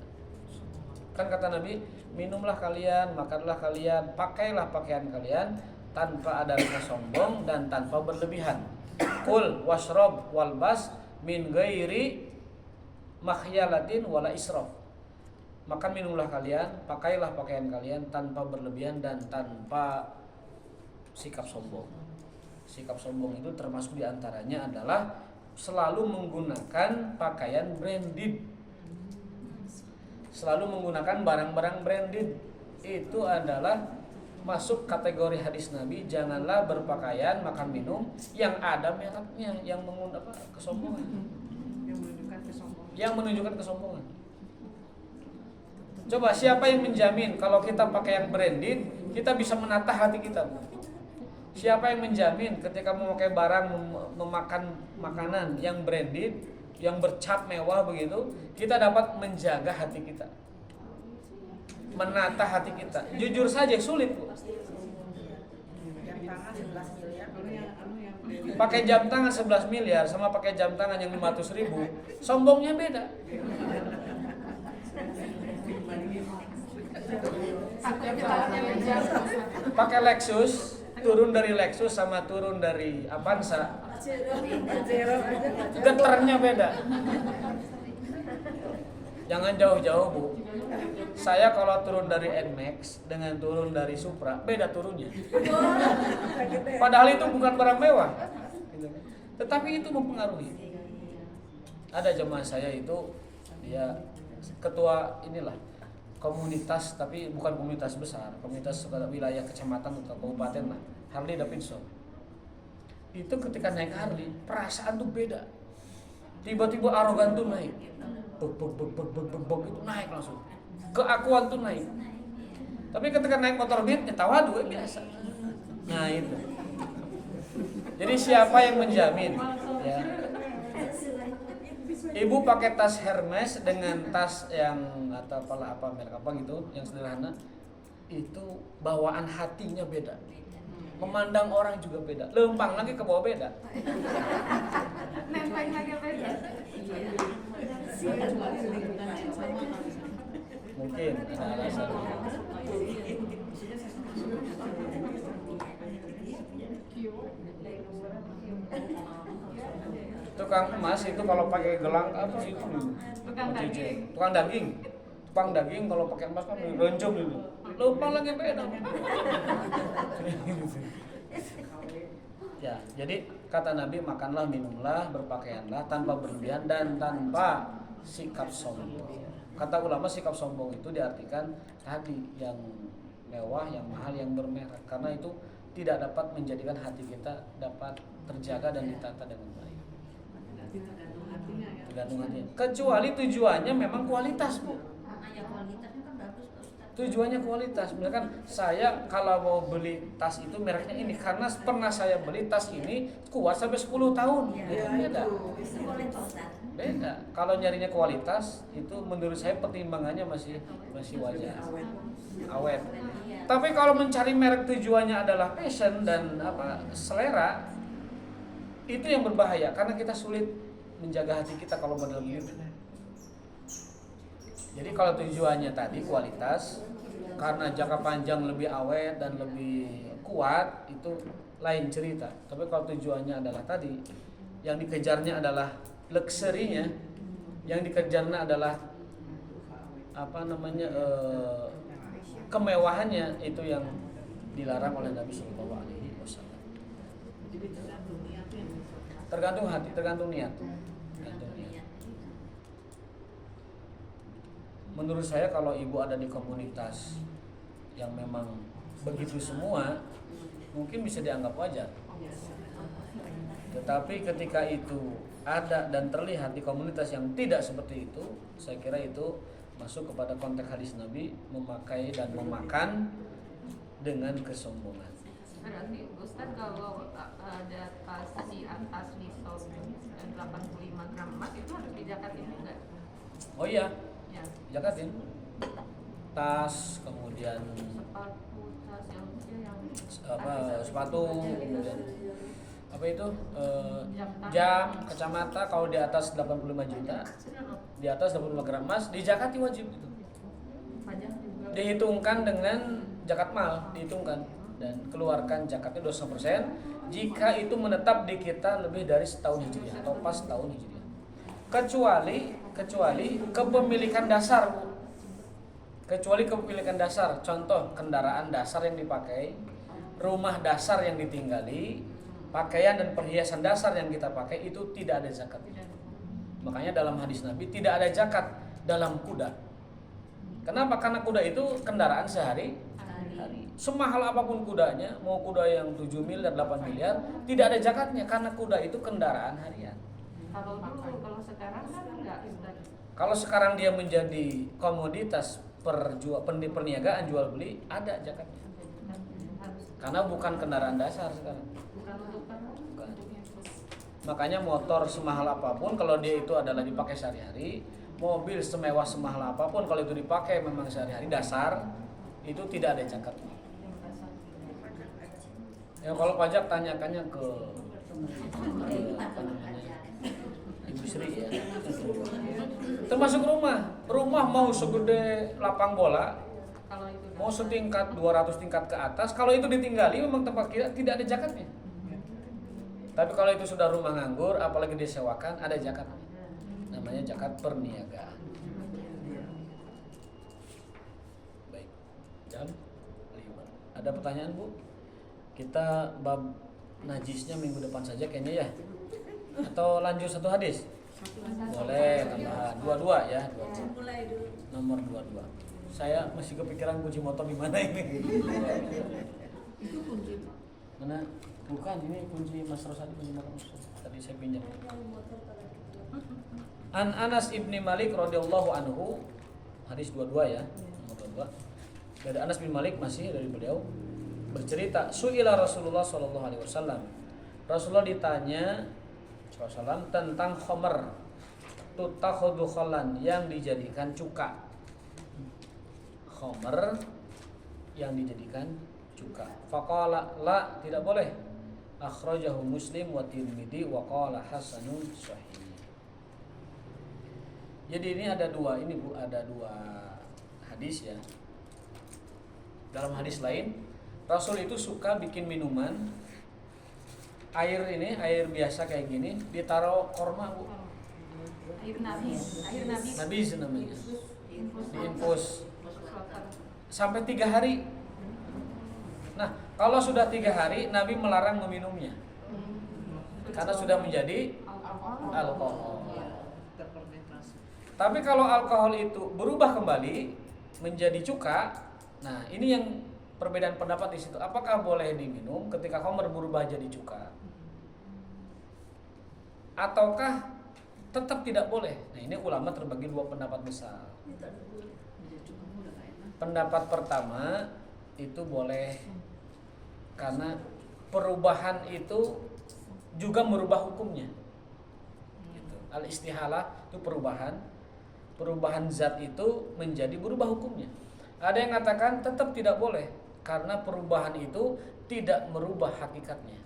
Kan kata Nabi, minumlah kalian, makanlah kalian, pakailah pakaian kalian tanpa ada rasa sombong dan tanpa berlebihan. Kul wasrob walbas min ghairi makhyalatin wala israf. Makan minumlah kalian, pakailah pakaian kalian tanpa berlebihan dan tanpa sikap sombong. Sikap sombong itu termasuk diantaranya adalah selalu menggunakan pakaian branded, selalu menggunakan barang-barang branded. Itu adalah masuk kategori hadis Nabi, janganlah berpakaian, makan minum yang ada mereknya, yang mengundang kesombongan, yang menunjukkan kesombongan. Coba siapa yang menjamin kalau kita pakai yang branded kita bisa menata hati kita, Bu? Siapa yang menjamin ketika memakai barang, memakan makanan yang branded, yang bercap mewah begitu, kita dapat menjaga hati kita, menata hati kita? Jujur saja sulit, Bu. Jam tangan 11 miliar. Pakai jam tangan 11 miliar sama pakai jam tangan yang 500.000, sombongnya beda. Pakai Lexus, turun dari Lexus sama turun dari Avanza, geternya beda. Jangan jauh-jauh, Bu. Saya kalau turun dari NMAX dengan turun dari Supra, beda turunnya. Padahal itu bukan barang mewah, tetapi itu mempengaruhi. Ada jemaah saya itu, dia ketua inilah komunitas, tapi bukan komunitas besar, komunitas wilayah kecamatan atau kabupaten lah, Harley Davidson. Itu ketika naik Harley, perasaan tuh beda. Tiba-tiba arogan tuh naik, bek itu naik langsung. Keakuan tuh naik. Tapi ketika naik motor Beat, tawadu biasa. Nah itu. Jadi siapa yang menjamin? Ya. Ibu pakai tas Hermes dengan tas yang atau apa merek apa gitu, yang sederhana, itu bawaan hatinya beda. Memandang orang juga beda. Lempang lagi ke bawah beda. Nempel lagi beda. Mungkin ada alasan. Tukang emas itu kalau pakai gelang apa itu? Tukang daging kalau pakai emas kan lonjong dulu. Lupa lagi beda. Ya, jadi kata Nabi, makanlah, minumlah, berpakaianlah tanpa berlebihan dan tanpa sikap sombong. Kata ulama, sikap sombong itu diartikan tadi yang mewah, yang mahal, yang bermerek, karena itu tidak dapat menjadikan hati kita dapat terjaga dan ditata dengan baik. Tergantung hatinya. Kecuali tujuannya memang kualitas, Bu. Tujuannya kualitas. Misalkan saya kalau mau beli tas itu mereknya ini karena pernah saya beli tas ini kuat sampai 10 tahun. Itu beda. Beda. Kalau nyarinya kualitas itu menurut saya pertimbangannya masih wajar. Awet. Tapi kalau mencari merek tujuannya adalah passion dan selera, itu yang berbahaya karena kita sulit menjaga hati kita kalau berlebihan. Jadi kalau tujuannya tadi kualitas, karena jangka panjang lebih awet dan lebih kuat, itu lain cerita. Tapi kalau tujuannya adalah tadi, yang dikejarnya adalah luxury-nya, yang dikejarnya adalah kemewahannya, itu yang dilarang oleh Nabi Sallallahu Alaihi Wasallam. Tergantung hati, tergantung niat. Menurut saya kalau ibu ada di komunitas yang memang begitu semua, mungkin bisa dianggap wajar. Tapi ketika itu ada dan terlihat di komunitas yang tidak seperti itu, saya kira itu masuk kepada konteks hadis Nabi, memakai dan memakan dengan kesombongan. Berarti Ustaz kalau ada tas di atas nisab 85 gram emas itu harus dijakatin juga? Oh iya, Ya. jakatin. Tas, kemudian Sepatu, tas yang sepatu, kemudian apa itu Jam tangan. jam, kacamata. Kalau di atas 85 juta, di atas 85 gram emas, dijakati wajib itu. Pajak juga. Dihitungkan dengan zakat mal, dihitungkan dan keluarkan zakatnya 20% jika itu menetap di kita lebih dari setahun hijriah atau pas tahun hijriah. Kecuali kepemilikan dasar, Bu. Kecuali kepemilikan dasar, contoh kendaraan dasar yang dipakai, rumah dasar yang ditinggali, pakaian dan perhiasan dasar yang kita pakai, itu tidak ada zakat. Makanya dalam hadis Nabi tidak ada zakat dalam kuda. Kenapa? Karena kuda itu kendaraan sehari-hari. Semahal apapun kudanya, mau kuda yang 7 miliar, 8 miliar, tidak ada zakatnya karena kuda itu kendaraan harian. Kalau dulu, kalau sekarang kan enggak, Ustaz. Kalau sekarang dia menjadi komoditas perniagaan jual beli, ada zakatnya. Karena bukan kendaraan dasar sekarang. Bukan untuk Bukan. Makanya motor semahal apapun kalau dia itu adalah dipakai sehari-hari, mobil semewah semahal apapun kalau itu dipakai memang sehari-hari dasar, itu tidak ada zakatnya. Ya kalau pajak tanyakannya ke apa namanya, Ibu Sri ya. Termasuk rumah mau segede lapang bola, kalau itu mau setingkat 200 tingkat ke atas, kalau itu ditinggali memang tempat kita tidak ada zakatnya. Tapi kalau itu sudah rumah nganggur, apalagi disewakan, ada zakatnya. Namanya zakat perniagaan. Baik, jam 5. Ada pertanyaan, Bu? Kita bab najisnya minggu depan saja kayaknya ya. Atau lanjut satu hadis? Boleh, tambahan. Dua-dua ya, dua-dua. Mulai dulu. Nomor 22. Saya masih kepikiran kunci motor di mana ini. Itu kunci. Mana? Bukan, ini kunci Mas Rosadi, kunci motor Mas Rosadi. Tadi saya pinjam. An Anas ibni Malik radhiyallahu anhu, hadis 22 ya, nomor 22. Dari Anas bin Malik masih dari beliau bercerita, su'ila Rasulullah sallallahu alaihi wasallam. Rasulullah ditanya SAW tentang khomer, tutakhudhu khallan, yang dijadikan cuka. Khomer yang dijadikan cuka. Faqala la, tidak boleh. Akhrajahu Muslim wa Tirmidzi wa qala hasanun sahih. Jadi ini ada dua, ini Bu, ada dua hadis ya. Dalam hadis lain, Rasul itu suka bikin minuman, air ini, air biasa kayak gini, ditaruh korma, Bu. air nabis Nabis namanya. infus Diinfus water. sampai 3 hari. Nah, kalau sudah 3 hari, Nabi melarang meminumnya karena sudah menjadi alkohol. Terfermentasi. Tapi kalau alkohol itu berubah kembali menjadi cuka, nah ini yang perbedaan pendapat di situ. Apakah boleh diminum ketika khamr berubah jadi cuka? Ataukah tetap tidak boleh? Nah, ini ulama terbagi 2 pendapat besar. Pendapat pertama itu boleh karena perubahan itu juga merubah hukumnya. Gitu. Al-istihalah itu perubahan zat itu menjadi berubah hukumnya. Ada yang mengatakan tetap tidak boleh karena perubahan itu tidak merubah hakikatnya.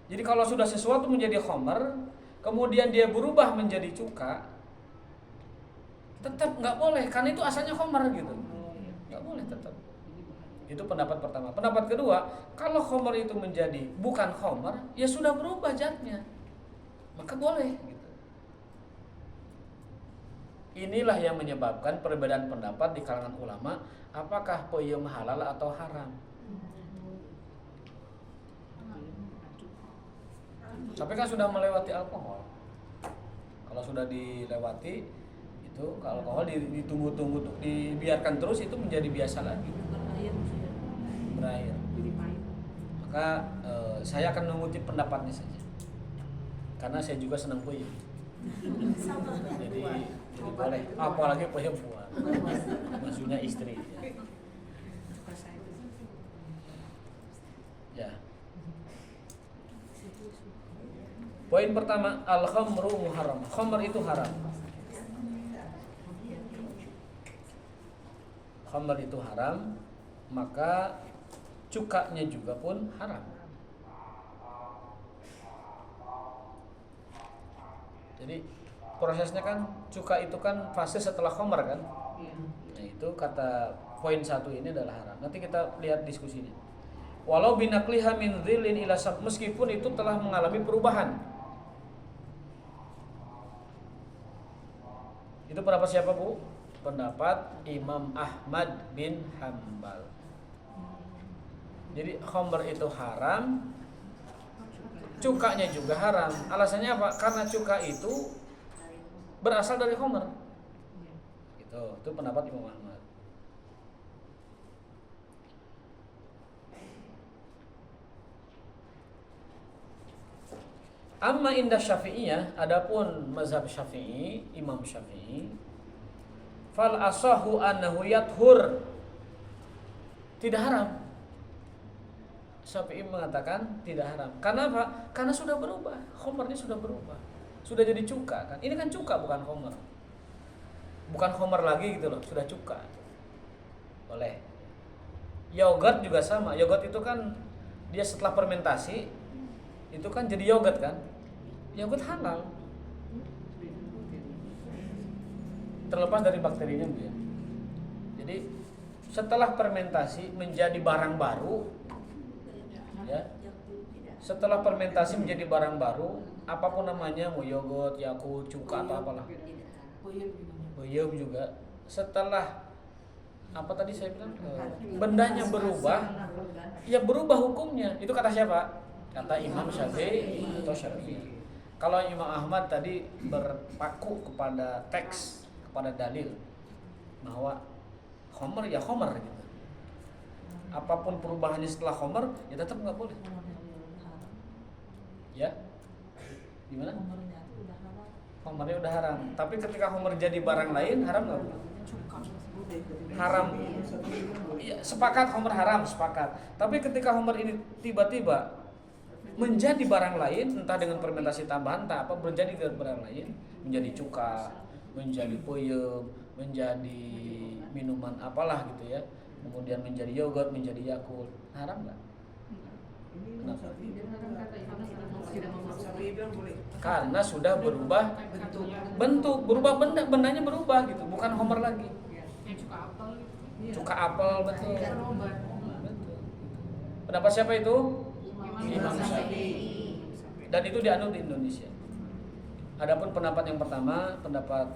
Jadi kalau sudah sesuatu menjadi khamr, kemudian dia berubah menjadi cuka, tetap nggak boleh karena itu asalnya khamr gitu. Nggak boleh tetap. Itu pendapat pertama. Pendapat kedua, kalau khamr itu menjadi bukan khamr, ya sudah berubah zatnya, maka boleh. Gitu. Inilah yang menyebabkan perbedaan pendapat di kalangan ulama, apakah peyem halal atau haram. Tapi kan sudah melewati alkohol. Kalau sudah dilewati itu, kalau alkohol ditunggu-tunggu, dibiarkan terus, itu menjadi biasa lagi. Berair. Maka saya akan mengutip pendapatnya saja. Karena saya juga senang puyuh. Jadi boleh, apalagi perempuan. Maksudnya istri. Ya. Poin pertama, al-khamru muharram. Khamr itu haram. Khamr itu haram, maka cukanya juga pun haram. Jadi prosesnya kan cuka itu kan fase setelah khamr kan. Nah, itu kata poin 1 ini adalah haram. Nanti kita lihat diskusinya. Walau binakliha min dhillin ila sab, meskipun itu telah mengalami perubahan. Itu pendapat siapa, Bu? Pendapat Imam Ahmad bin Hanbal. Jadi khamr itu haram, cukanya juga haram. Alasannya apa? Karena cuka itu berasal dari khamr. Itu pendapat Imam Ahmad. Amma indah Syafi'iyah, adapun mazhab Syafi'i, Imam Syafi'i, fal asahu annahu yathur, tidak haram. Syafi'i mengatakan tidak haram. Karena apa? Karena sudah berubah, khamrnya sudah berubah, sudah jadi cuka kan. Ini kan cuka bukan khamr, bukan khamr lagi gitu loh, sudah cuka. Boleh. Yogurt juga sama. Yogurt itu kan dia setelah fermentasi itu kan jadi yogurt kan. Yogurt halal. Terlepas dari bakterinya, Bu ya. Jadi setelah fermentasi menjadi barang baru, ya. Setelah fermentasi menjadi barang baru, apapun namanya, mau yogurt, Yakult, cuka atau apalah. Puyuh juga. Setelah apa tadi saya bilang, bendanya berubah, ya berubah hukumnya. Itu kata siapa? Kata Imam Syafi'i atau Syafi'i. Kalau Imam Ahmad tadi berpaku kepada teks, kepada dalil bahwa khamr ya khamr gitu. Apapun perubahannya setelah khamr ya tetap nggak boleh. Ya, gimana? Khamrnya udah haram. Tapi ketika khamr jadi barang lain haram nggak? Haram. Ya, sepakat khamr haram, sepakat. Tapi ketika khamr ini tiba-tiba menjadi barang lain, entah dengan fermentasi tambahan, entah apa, menjadi barang lain, menjadi cuka, menjadi puyuh, menjadi minuman apalah gitu ya, kemudian menjadi yogurt, menjadi Yakult, haram nggak? Kenapa? Karena sudah berubah bentuk, berubah bendanya berubah gitu, bukan khamr lagi. Cuka apel betul. Betul. Pendapat siapa itu? Imam Syafi'i. Dan itu dianut di Indonesia. Adapun pendapat yang pertama, pendapat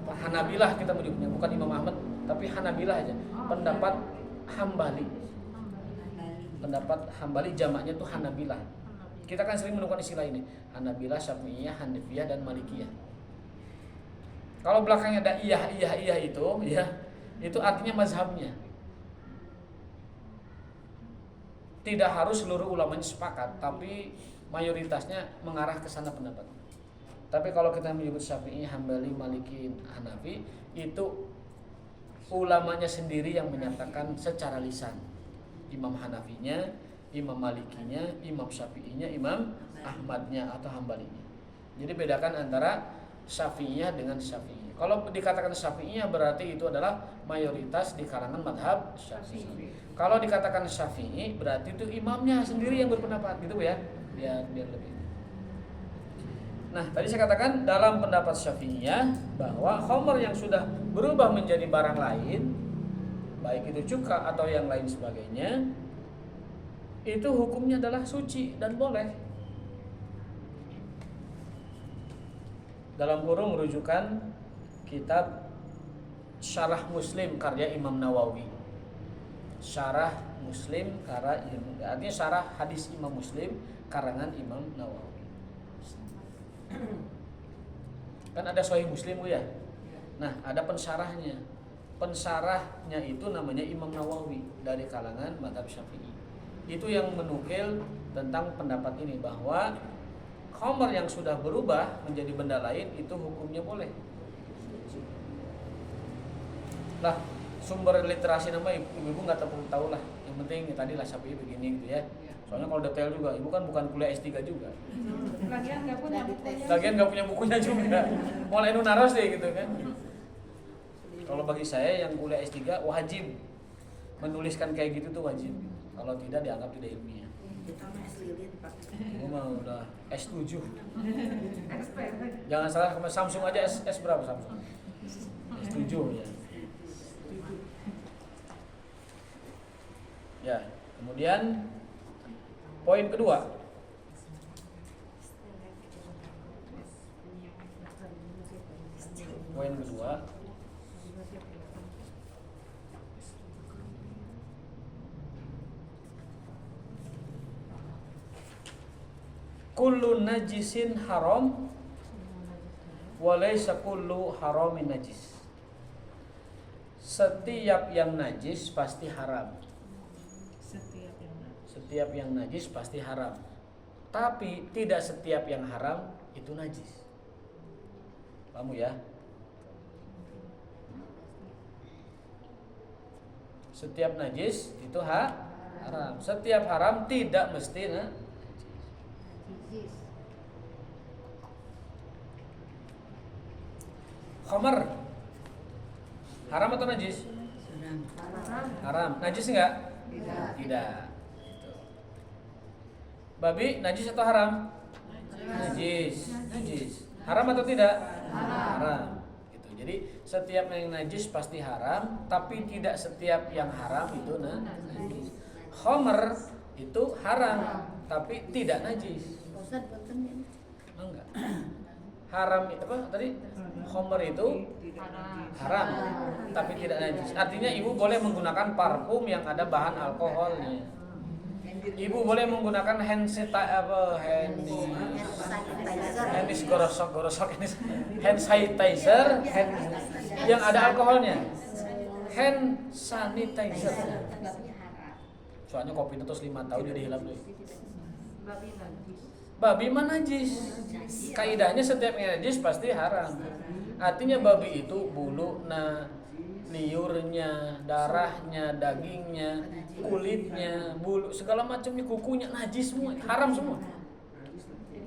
Hanabilah kita menyebutnya, bukan Imam Ahmad, tapi Hanabilah aja. Pendapat Hambali. Pendapat Hambali jamaknya tuh Hanabilah. Kita kan sering menemukan istilah ini, Hanabilah, Syafi'iyah, Hanifiyah dan Malikiyah. Kalau belakangnya ada iya itu, ya, itu artinya mazhabnya. Tidak harus seluruh ulamanya sepakat, tapi mayoritasnya mengarah ke sana pendapat. Tapi kalau kita menyebut Syafi'i, Hambali, Maliki, Hanafi, itu ulamanya sendiri yang menyatakan secara lisan. Imam Hanafinya, Imam Malikinya, Imam Syafi'inya, Imam Ahmadnya atau Hambalinya. Jadi bedakan antara Syafi'iyah dengan Syafi'i. Kalau dikatakan Syafi'iyah berarti itu adalah mayoritas di kalangan madhab Syafi'i. Kalau dikatakan Syafi'i berarti itu imamnya sendiri yang berpendapat, gitu ya, biar lebih. Nah, tadi saya katakan dalam pendapat Syafi'iyah bahwa khamr yang sudah berubah menjadi barang lain, baik itu cuka atau yang lain sebagainya, itu hukumnya adalah suci dan boleh. Dalam kurung rujukan kitab Syarah Muslim karya Imam Nawawi. Syarah Muslim artinya syarah hadis Imam Muslim karangan Imam Nawawi. Kan ada Sahih Muslim, Bu ya. Nah, ada pensyarahnya. Pensyarahnya itu namanya Imam Nawawi dari kalangan mazhab Syafi'i. Itu yang menukil tentang pendapat ini bahwa khamr yang sudah berubah menjadi benda lain itu hukumnya boleh. Lah, sumber literasi nama ibu nggak tahu lah. Yang penting tadi lah Syafi'i begini gitu ya. Soalnya kalau detail juga, ibu kan bukan kuliah S3 juga. Lagian nggak punya bukunya. Lagian nggak punya bukunya juga. Mulai nu naros deh gitu kan. Kalau bagi saya yang kuliah S3 wajib menuliskan kayak gitu tuh wajib. Kalau tidak dianggap tidak ilmiah. Kita mah es lilin Pak. Ibu mah udah S7. Expert. Jangan salah sama Samsung aja S berapa Samsung? S7 ya. Ya, kemudian poin kedua. Poin kedua. Kullu najisin haram wa laysa kullu haramin najis. Setiap yang najis pasti haram. Setiap yang najis pasti haram. Tapi tidak setiap yang haram itu najis. Paham ya? Setiap najis itu haram. Setiap haram tidak mesti najis. Khamar haram atau najis? Haram. Najis enggak? Tidak. Gitu. Babi najis atau haram? Najis. Haram atau tidak? Haram. Gitu. Jadi setiap yang najis pasti haram, tapi tidak setiap yang haram itu najis. Khamar itu haram, tapi tidak najis. Enggak. Haram itu apa tadi? Khamar itu haram, tapi tidak najis. Artinya ibu boleh menggunakan parfum yang ada bahan alkoholnya. Ibu boleh menggunakan hand sanitizer yang ada alkoholnya. Hand sanitizer. Soalnya kopi itu terus 5 tahun jadi hilang deh. Babi mah najis. Kaidahnya setiap yang najis pasti haram. Artinya babi itu bulunya, liurnya, darahnya, dagingnya, kulitnya, bulu, segala macamnya, kukunya najis semua, haram semua.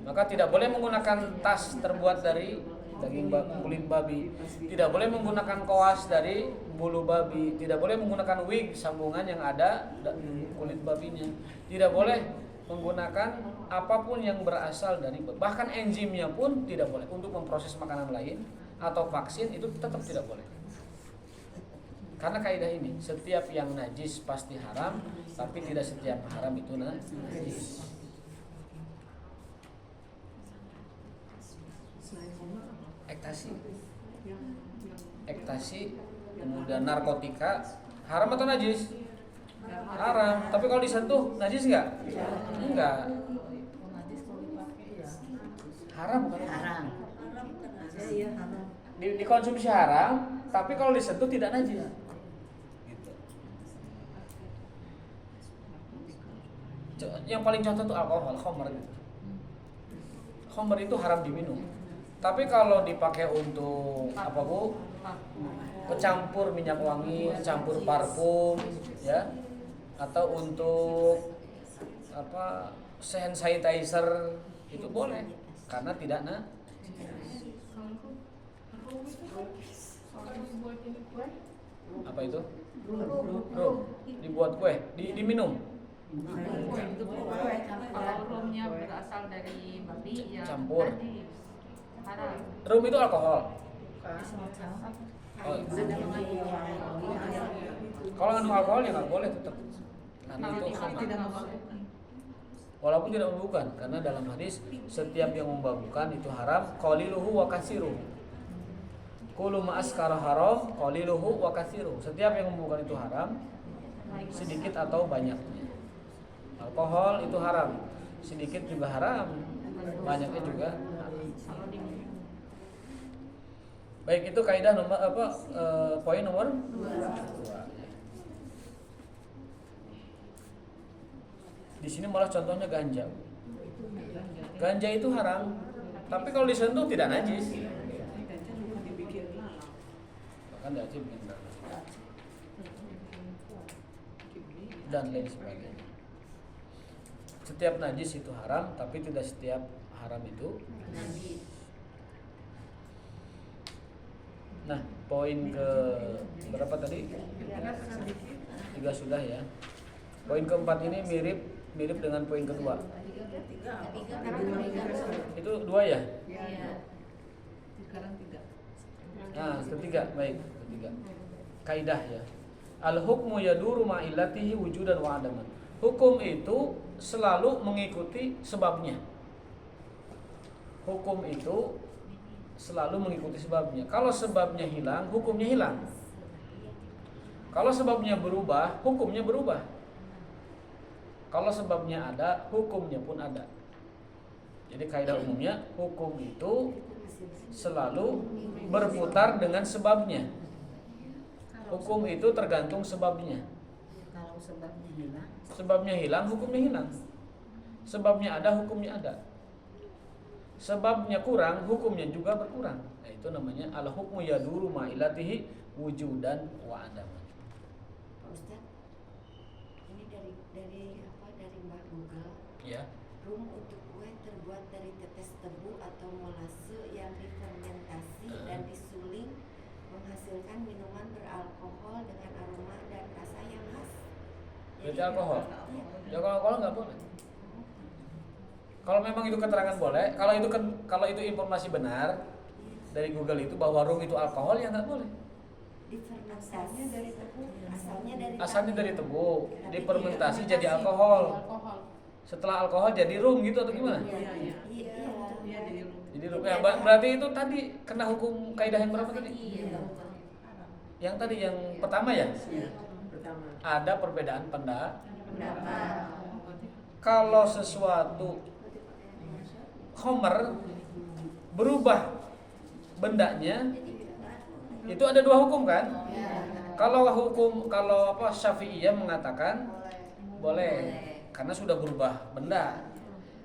Maka tidak boleh menggunakan tas terbuat dari daging kulit babi. Tidak boleh menggunakan koas dari bulu babi. Tidak boleh menggunakan wig sambungan yang ada kulit babinya. Tidak boleh menggunakan apapun yang berasal dari, bahkan enzimnya pun tidak boleh untuk memproses makanan lain atau vaksin itu tetap tidak boleh. Karena kaidah ini, setiap yang najis pasti haram, tapi tidak setiap haram itu najis. Ektasi, kemudian narkotika, haram atau najis? Haram. Tapi kalau disentuh najis enggak? Enggak. Haram bukan? Haram. Dikonsumsi haram, tapi kalau disentuh tidak najis. Gitu. Yang paling contoh itu alkohol, khamr. Khamr itu haram diminum. Tapi kalau dipakai untuk apa Bu? Kecampur minyak wangi, campur parfum, ya, atau untuk apa? Hand sanitizer itu boleh, karena tidak apa itu? Rum. Dibuat kue, diminum. Kalau rumnya berasal dari babi ya Campur. najis. Haram. Rum itu alkohol. Oh, kalau mengandung alkohol ya nggak boleh tetap. Karena Kalau itu dimakan khamar. nggak boleh. Walaupun tidak memabukkan, karena dalam hadis setiap yang memabukkan itu haram, qaliluhu wa katsiruhu. Kullu ma askara haram, qaliluhu wa katsiruhu. Setiap yang memabukkan itu haram, sedikit atau banyaknya. Alkohol itu haram, sedikit juga haram, banyaknya juga haram. Baik, itu kaidah nomor apa? Poin nomor 2. Di Di sini malah contohnya ganja. Ganja itu haram, tapi kalau disentuh tidak najis. Bahkan tidak bikin lalat dan lain sebagainya. Setiap najis itu haram, tapi tidak setiap haram itu najis. Nah, poin ke berapa tadi? 3 sudah ya. Poin keempat ini mirip dengan poin kedua. Itu 2 ya? Sekarang 3. Nah, ketiga, baik, ketiga. Kaidah ya. Al-hukmu yaduru ma'illatihi wujudan wa adaman. Hukum itu selalu mengikuti sebabnya. Hukum itu selalu mengikuti sebabnya. Kalau sebabnya hilang, hukumnya hilang. Kalau sebabnya berubah, hukumnya berubah. Kalau sebabnya ada, hukumnya pun ada. Jadi kaidah umumnya, hukum itu selalu berputar dengan sebabnya. Hukum itu tergantung sebabnya. Kalau sebabnya hilang, Sebabnya hilang, hukumnya hilang. Sebabnya ada, hukumnya ada. Sebabnya kurang, hukumnya juga berkurang. Nah, itu namanya al-hukmu yaduru ma'ilatihi wujudan wa adaman. Pak Ustaz, ini dari Mbak Google. Ya. Rum untuk kue terbuat dari tetes tebu atau molase yang difermentasi dan disuling menghasilkan minuman beralkohol dengan aroma dan rasa yang khas. Berarti alkohol. Ya kalau alkohol nggak boleh. Kalau memang itu keterangan boleh, kalau itu informasi benar dari Google itu bahwa rum itu alkohol, ya nggak boleh. Difermentasinya dari tebu, Asalnya dari tebu, difermentasi jadi alkohol. Setelah alkohol jadi rum gitu atau gimana? Iya. Jadi rum. Ya, berarti itu tadi kena hukum kaidah yang berapa tadi? Yang tadi yang pertama ya? pertama. Ada perbedaan pendapat. Pendapat. Kalau sesuatu khomer berubah bendanya, itu ada 2 hukum kan? Kalau Syafi'iyah mengatakan boleh karena sudah berubah benda.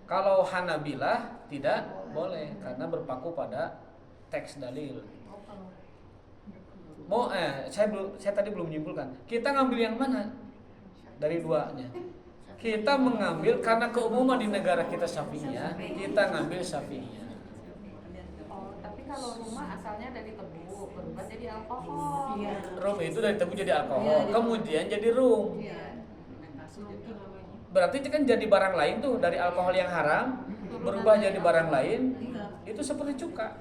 Kalau Hanabilah tidak boleh karena berpaku pada teks dalil. Saya tadi belum menyimpulkan. Kita ngambil yang mana dari 2-nya? Kita mengambil karena keumuman di negara kita Syafi'iyah, kita ngambil Syafi'iyah. Oh, tapi kalau rumah asalnya dari tebu, berubah jadi alkohol. Rum itu dari tebu jadi alkohol, kemudian jadi rum. Berarti itu kan jadi barang lain tuh, dari alkohol yang haram berubah jadi barang lain. Itu seperti cuka.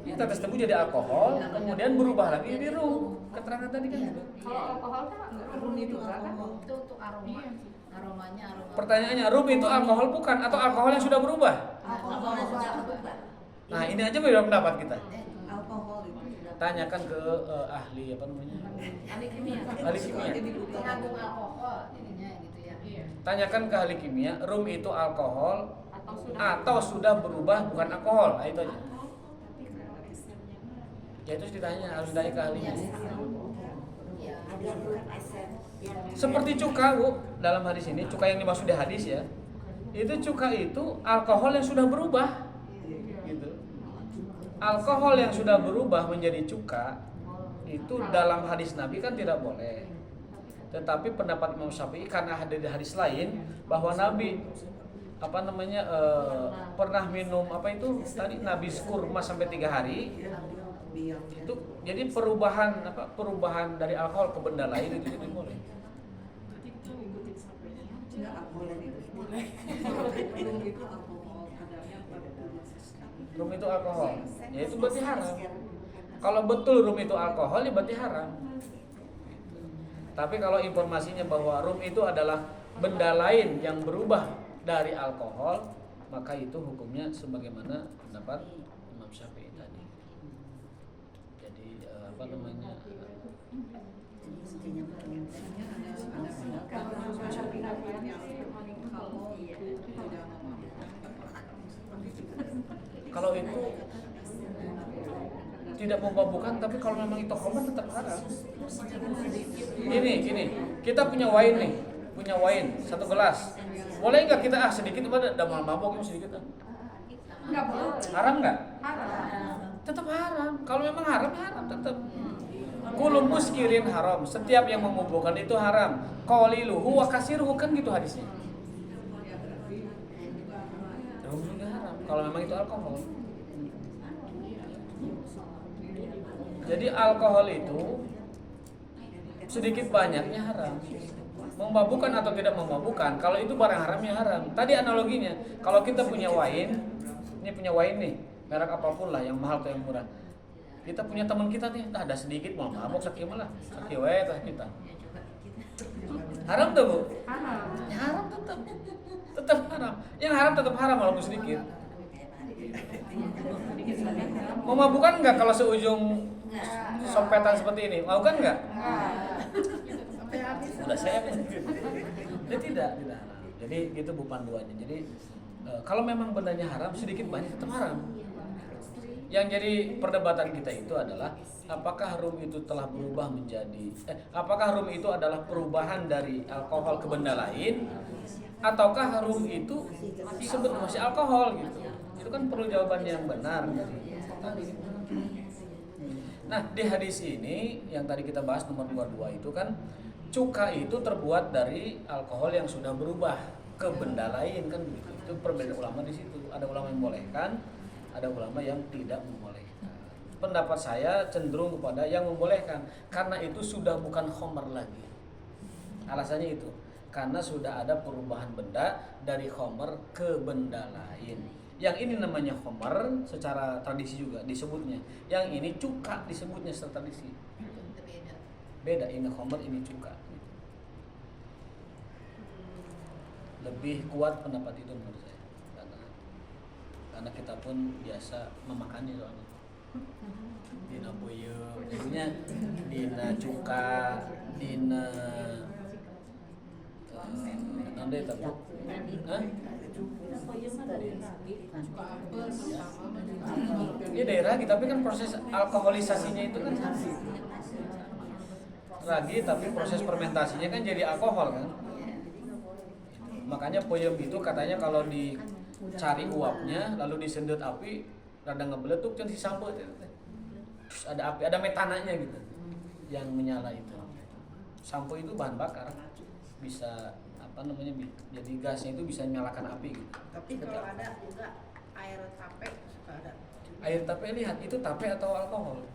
Tetes tebu jadi alkohol, kemudian berubah lagi jadi rum. Keterangan tadi kan gitu. Kalau alkohol kan rum itu kan? Itu untuk aroma. Aromanya aroma. Pertanyaannya, rum itu alkohol bukan atau alkohol yang sudah berubah? Alkohol sudah berubah. Nah, ini aja beda pendapat kita. Alkohol itu Tanyakan ke ahli apa namanya? Ahli kimia. Ahli kimia. Mengandung alkohol jadinya gitu ya. Tanyakan ke ahli kimia, rum itu alkohol Atau sudah sudah berubah bukan alkohol. Nah, itu aja. Ya itu harus ditanya ke ahlinya. Ya. Ada bukan esen. Seperti cuka, Bu, dalam hadis ini, cuka yang dimaksud di hadis ya. Itu cuka itu alkohol yang sudah berubah. Gitu. Alkohol yang sudah berubah menjadi cuka itu dalam hadis Nabi kan tidak boleh. Tetapi pendapat Imam Syafi'i karena ada di hadis lain bahwa Nabi pernah minum tadi nabis kurma sampai 3 hari. Itu jadi perubahan dari alkohol ke benda lain itu tidak boleh. Rum itu alkohol, ya itu berarti haram. Kalau betul rum itu alkohol, ya berarti haram. Tapi kalau informasinya bahwa rum itu adalah benda lain yang berubah dari alkohol, maka itu hukumnya sebagaimana pendapat Imam Syafi'i tadi. Jadi kalau itu tidak memabukkan, tapi kalau memang itu khamr tetap haram. Gini, kita punya wine nih. punya wine 1 gelas. Boleh nggak kita sedikit pada udah mabok ini sedikit? Enggak boleh. Haram nggak? Haram. Tetap haram. Kalau memang haram tetap. Kullu muskirin haram. Setiap yang memabukkan itu haram. Qaliluhu wa kasiruhu, kan gitu hadisnya. Rum juga haram kalau memang itu alkohol. Jadi alkohol itu sedikit banyaknya haram. Memabukkan atau tidak memabukkan, kalau itu barang haramnya haram. Tadi analoginya, kalau kita punya wine, ini punya wine nih, merek apapun lah, yang mahal atau yang murah. Kita punya teman kita nih, ada sedikit mau mabuk sakit malah, sakit wae tah kita. Haram tuh Bu? Haram. Ya, haram tetap haram. Yang haram tetap haram walaupun sedikit. Memabukkan enggak kalau seujung sopetan seperti ini? Mabukkan enggak? Sampai habis. Udah saya dia tidak haram. Jadi gitu Bu panduannya. Jadi kalau memang bendanya haram sedikit banyak tetap haram. Yang jadi perdebatan kita itu adalah apakah rum itu telah berubah menjadi apakah rum itu adalah perubahan dari alkohol ke benda lain ataukah rum itu disebut masih alkohol gitu. Itu kan perlu jawaban yang benar dari tadi. Nah, di hadis ini yang tadi kita bahas nomor 22 itu kan cuka itu terbuat dari alkohol yang sudah berubah ke benda lain kan begitu. Itu perbedaan ulama di situ. Ada ulama yang membolehkan, ada ulama yang tidak membolehkan. Pendapat saya cenderung kepada yang membolehkan karena itu sudah bukan khamar lagi. Alasannya itu karena sudah ada perubahan benda dari khamar ke benda lain. Yang ini namanya khamar secara tradisi juga disebutnya. Yang ini cuka disebutnya secara tradisi. Beda, ini khamar, ini cuka. Lebih kuat pendapat itu menurut saya. Karena kita pun biasa memakannya soalnya. Dina boyem, jadinya dina cuka, dina nanti tapi, ini daerah gitu, tapi kan proses alkoholisasinya itu kan ragi, tapi proses fermentasinya kan jadi alkohol kan. Makanya peyem itu katanya kalau dicari uapnya lalu disendut api rada ngebeletuk kan si sampo terus ada api, ada metananya gitu yang menyala itu. Sampo itu bahan bakar, bisa jadi gasnya itu bisa menyalakan api gitu. Tapi kalau ada juga air tape suka ada. Air tape, lihat itu tape atau alkohol.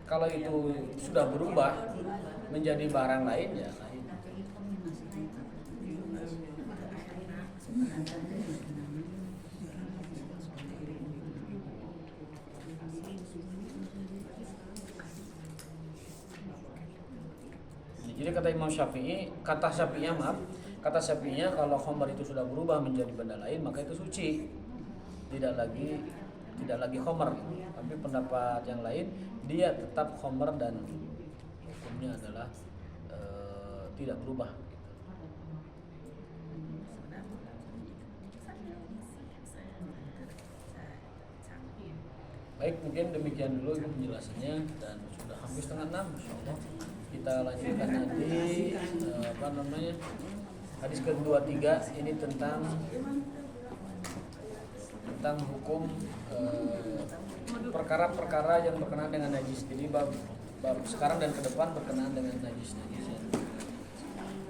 Kalau itu sudah berubah menjadi barang lain ya lain. Jadi kata Imam Syafi'i, kata Syafi'inya kalau khamar itu sudah berubah menjadi benda lain maka itu suci, tidak lagi khamar. Tapi pendapat yang lain dia tetap khamar dan hukumnya adalah tidak berubah. Baik, mungkin demikian dulu penjelasannya dan sudah hampir 5:30 insyaallah. Kita lanjutkan nanti hadis ke-23 ini tentang hukum perkara-perkara yang berkenaan dengan najis. Jadi bab sekarang dan ke depan berkenaan dengan najis.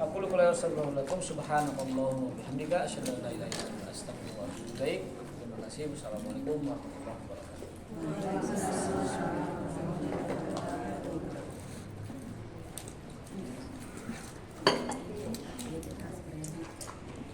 Aku lu kalau assalamualaikum subhanakallahumma wa bihamdika asyhadu an la ilaha illa anta astaghfiruka wa atubu ilaik. Terima kasih. Wassalamualaikum warahmatullahi wabarakatuh.